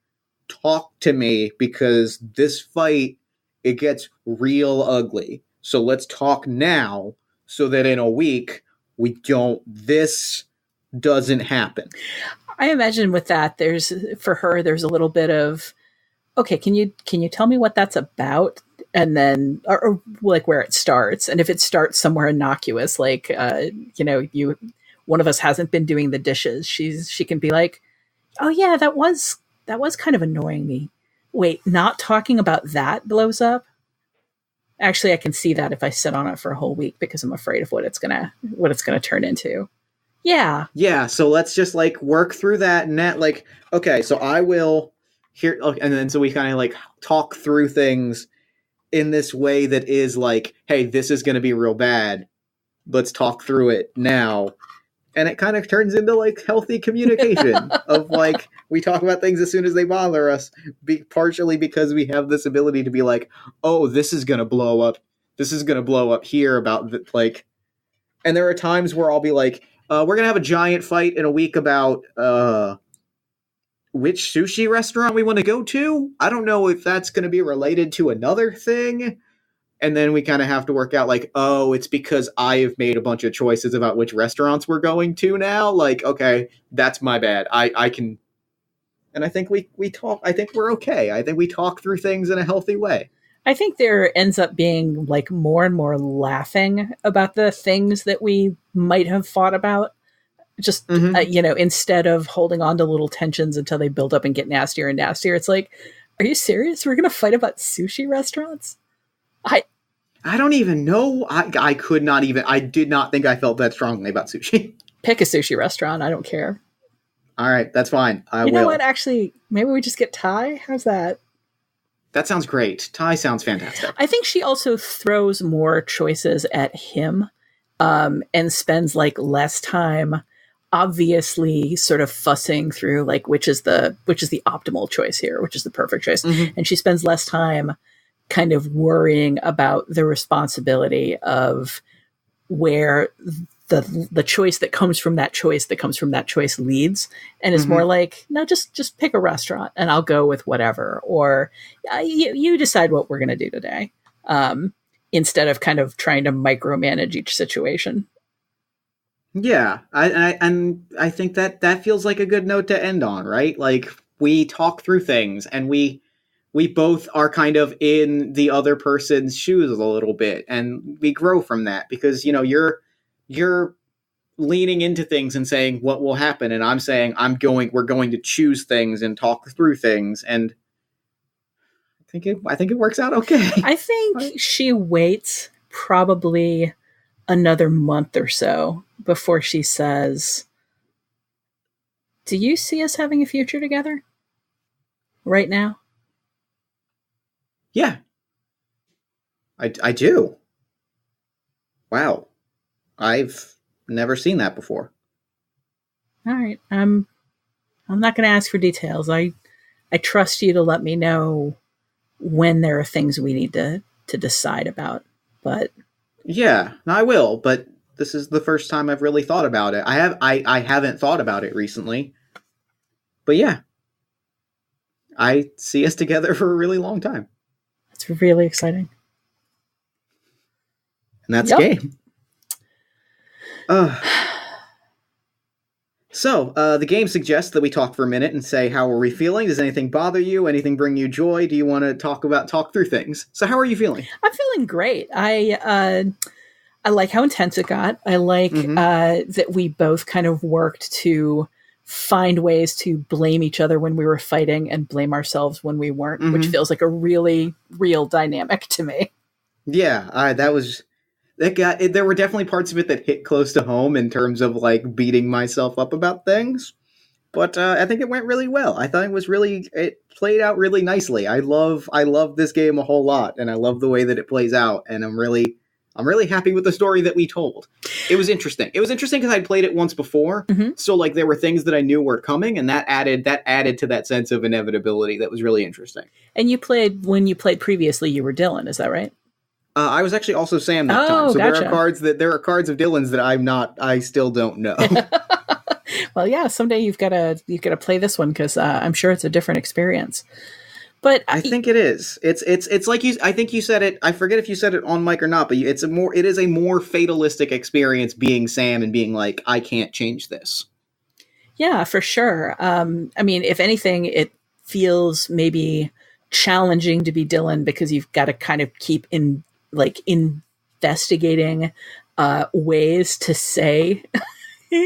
Speaker 1: talk to me, because this fight, it gets real ugly. So let's talk now so that in a week this doesn't happen.
Speaker 2: I imagine with that, there's a little bit of, okay, can you tell me what that's about? And then, or like where it starts. And if it starts somewhere innocuous, like, one of us hasn't been doing the dishes, she can be like, oh yeah, that was kind of annoying me. Wait, not talking about that blows up? Actually, I can see that if I sit on it for a whole week because I'm afraid of what it's gonna turn into. Yeah.
Speaker 1: Yeah, so let's just like work through that, and that, like, okay, so I will here, and then so we kind of like talk through things in this way that is like, hey, this is going to be real bad. Let's talk through it now. And it kind of turns into like healthy communication of like, we talk about things as soon as they bother us, partially because we have this ability to be like, oh, this is going to blow up. This is going to blow up here about like, and there are times where I'll be like, we're going to have a giant fight in a week about which sushi restaurant we want to go to. I don't know if that's going to be related to another thing. And then we kind of have to work out like, oh, it's because I have made a bunch of choices about which restaurants we're going to now. Like, okay, that's my bad. I can, and I think we talk. I think we're okay. I think we talk through things in a healthy way.
Speaker 2: I think there ends up being like more and more laughing about the things that we might have fought about. Just, instead of holding on to little tensions until they build up and get nastier and nastier. It's like, are you serious? We're going to fight about sushi restaurants?
Speaker 1: I don't even know. I could not even. I did not think I felt that strongly about sushi.
Speaker 2: Pick a sushi restaurant. I don't care.
Speaker 1: All right, that's fine. I will.
Speaker 2: You know what? Actually, maybe we just get Thai. How's that?
Speaker 1: That sounds great. Thai sounds fantastic.
Speaker 2: I think she also throws more choices at him, and spends like less time, obviously, sort of fussing through like which is the optimal choice here, which is the perfect choice, and she spends less time kind of worrying about the responsibility of where the choice that comes from that choice leads, and is more like, no, just pick a restaurant and I'll go with whatever, or you decide what we're going to do today, instead of kind of trying to micromanage each situation.
Speaker 1: Yeah, I think that feels like a good note to end on, right? Like, we talk through things, and we both are kind of in the other person's shoes a little bit, and we grow from that, because, you're leaning into things and saying what will happen, and I'm saying we're going to choose things and talk through things, and I think it works out okay.
Speaker 2: I think she waits probably another month or so before she says, do you see us having a future together right now?
Speaker 1: Yeah. I do. Wow. I've never seen that before.
Speaker 2: All right. I'm not going to ask for details. I trust you to let me know when there are things we need to decide about. But
Speaker 1: yeah, I will. But this is the first time I've really thought about it. I haven't thought about it recently. But yeah, I see us together for a really long time.
Speaker 2: It's really exciting.
Speaker 1: And that's game. So, the game suggests that we talk for a minute and say, how are we feeling? Does anything bother you? Anything bring you joy? Do you want to talk through things? So how are you feeling?
Speaker 2: I'm feeling great. I like how intense it got. I like that we both kind of worked to find ways to blame each other when we were fighting and blame ourselves when we weren't, which feels like a really real dynamic to me.
Speaker 1: Yeah, there were definitely parts of it that hit close to home in terms of like beating myself up about things, but I think it went really well. I thought it played out really nicely. I love this game a whole lot, and I love the way that it plays out, and I'm really happy with the story that we told. It was interesting. It was interesting because I'd played it once before, so like there were things that I knew were coming, and that added to that sense of inevitability that was really interesting.
Speaker 2: And when you played previously, you were Dylan, is that right?
Speaker 1: I was actually also Sam that time. So gotcha. There are cards of Dylan's that I still don't know.
Speaker 2: Well, yeah, someday you've got to play this one, because I'm sure it's a different experience. But
Speaker 1: I think it is. It's like I think you said it. I forget if you said it on mic or not, but it is a more fatalistic experience being Sam and being like, I can't change this.
Speaker 2: Yeah, for sure. I mean, if anything, it feels maybe challenging to be Dylan, because you've got to kind of keep investigating ways to say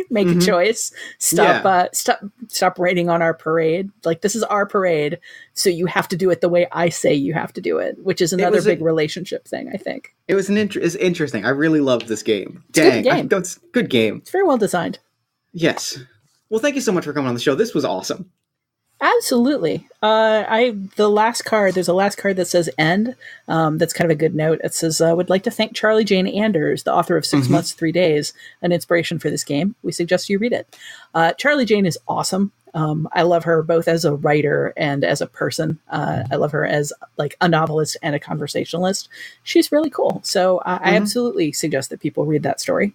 Speaker 2: make a choice. Stop raining on our parade. Like, this is our parade, so you have to do it the way I say you have to do it, which is another big relationship thing, I think.
Speaker 1: It was it's interesting. I really loved this game.
Speaker 2: It's a good game.
Speaker 1: It's a good game.
Speaker 2: It's very well designed.
Speaker 1: Yes. Well, thank you so much for coming on the show. This was awesome.
Speaker 2: Absolutely. There's a last card that says end. That's kind of a good note. It says, would like to thank Charlie Jane Anders, the author of 6 Months, 3 Days, an inspiration for this game. We suggest you read it. Charlie Jane is awesome. I love her both as a writer and as a person. I love her as like a novelist and a conversationalist. She's really cool. So I absolutely suggest that people read that story.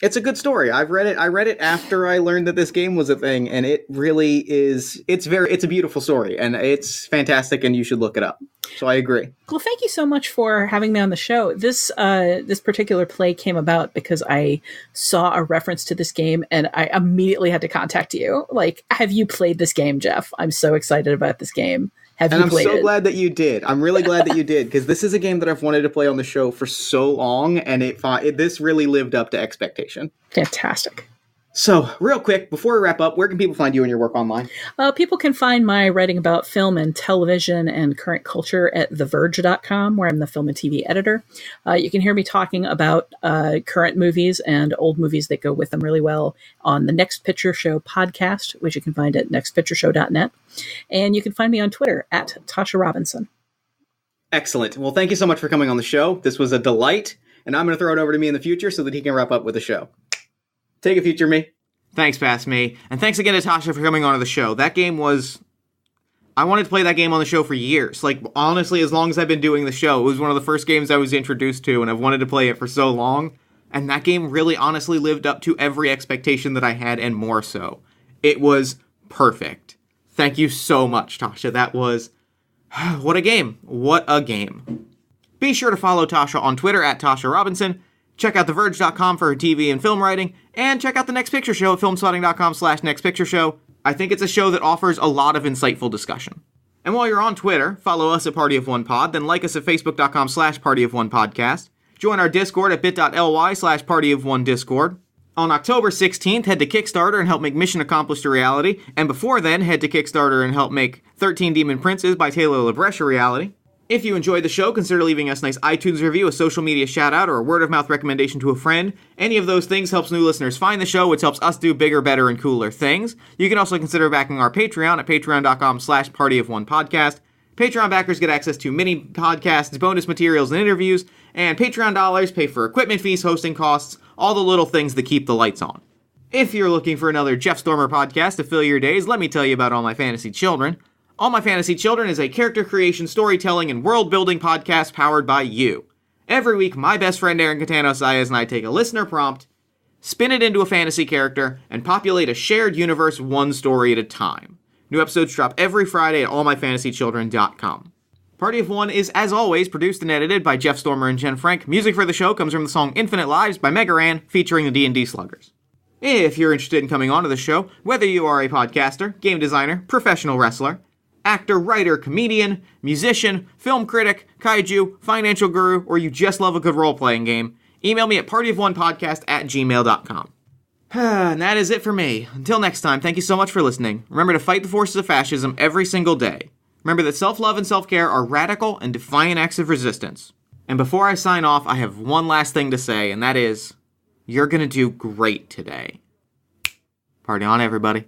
Speaker 1: It's a good story. I read it after I learned that this game was a thing, and it really is. It's a beautiful story, and it's fantastic, and you should look it up. So I agree.
Speaker 2: Well, thank you so much for having me on the show. This particular play came about because I saw a reference to this game, and I immediately had to contact you. Like, have you played this game, Jeff? I'm so excited about this game.
Speaker 1: And I'm so glad that you did. I'm really glad that you did, because this is a game that I've wanted to play on the show for so long, and this really lived up to expectation.
Speaker 2: Fantastic.
Speaker 1: So, real quick, before we wrap up, where can people find you and your work online?
Speaker 2: People can find my writing about film and television and current culture at theverge.com, where I'm the film and TV editor. You can hear me talking about current movies and old movies that go with them really well on the Next Picture Show podcast, which you can find at nextpictureshow.net. And you can find me on Twitter at Tasha Robinson.
Speaker 1: Excellent. Well, thank you so much for coming on the show. This was a delight, and I'm going to throw it over to me in the future so that he can wrap up with the show. Take it, future me. Thanks, past me. And thanks again to Tasha for coming on to the show. That game was... I wanted to play that game on the show for years. Like, honestly, as long as I've been doing the show, it was one of the first games I was introduced to, and I've wanted to play it for so long. And that game really honestly lived up to every expectation that I had, and more so. It was perfect. Thank you so much, Tasha. That was... what a game. What a game. Be sure to follow Tasha on Twitter at Tasha Robinson. Check out theverge.com for her TV and film writing, and check out the Next Picture Show at filmspotting.com/nextpictureshow. I think it's a show that offers a lot of insightful discussion. And while you're on Twitter, follow us at Party of One Pod, then like us at facebook.com/partyofonepodcast. Join our Discord at bit.ly/partyofonediscord. On October 16th, head to Kickstarter and help make Mission Accomplished a reality, and before then, head to Kickstarter and help make 13 Demon Princes by Taylor LaBreche a reality. If you enjoyed the show, consider leaving us a nice iTunes review, a social media shout-out, or a word-of-mouth recommendation to a friend. Any of those things helps new listeners find the show, which helps us do bigger, better, and cooler things. You can also consider backing our Patreon at patreon.com/partyofonepodcast. Patreon backers get access to mini podcasts, bonus materials, and interviews, and Patreon dollars pay for equipment fees, hosting costs, all the little things that keep the lights on. If you're looking for another Jeff Stormer podcast to fill your days, let me tell you about All My Fantasy Children. All My Fantasy Children is a character creation, storytelling, and world-building podcast powered by you. Every week, my best friend Aaron Catano-Saez and I take a listener prompt, spin it into a fantasy character, and populate a shared universe one story at a time. New episodes drop every Friday at allmyfantasychildren.com. Party of One is, as always, produced and edited by Jeff Stormer and Jen Frank. Music for the show comes from the song Infinite Lives by Mega Ran, featuring the D&D Sluggers. If you're interested in coming onto the show, whether you are a podcaster, game designer, professional wrestler, actor, writer, comedian, musician, film critic, kaiju, financial guru, or you just love a good role-playing game, email me at partyofonepodcast@gmail.com. And that is it for me. Until next time, thank you so much for listening. Remember to fight the forces of fascism every single day. Remember that self-love and self-care are radical and defiant acts of resistance. And before I sign off, I have one last thing to say, and that is, you're gonna do great today. Party on, everybody.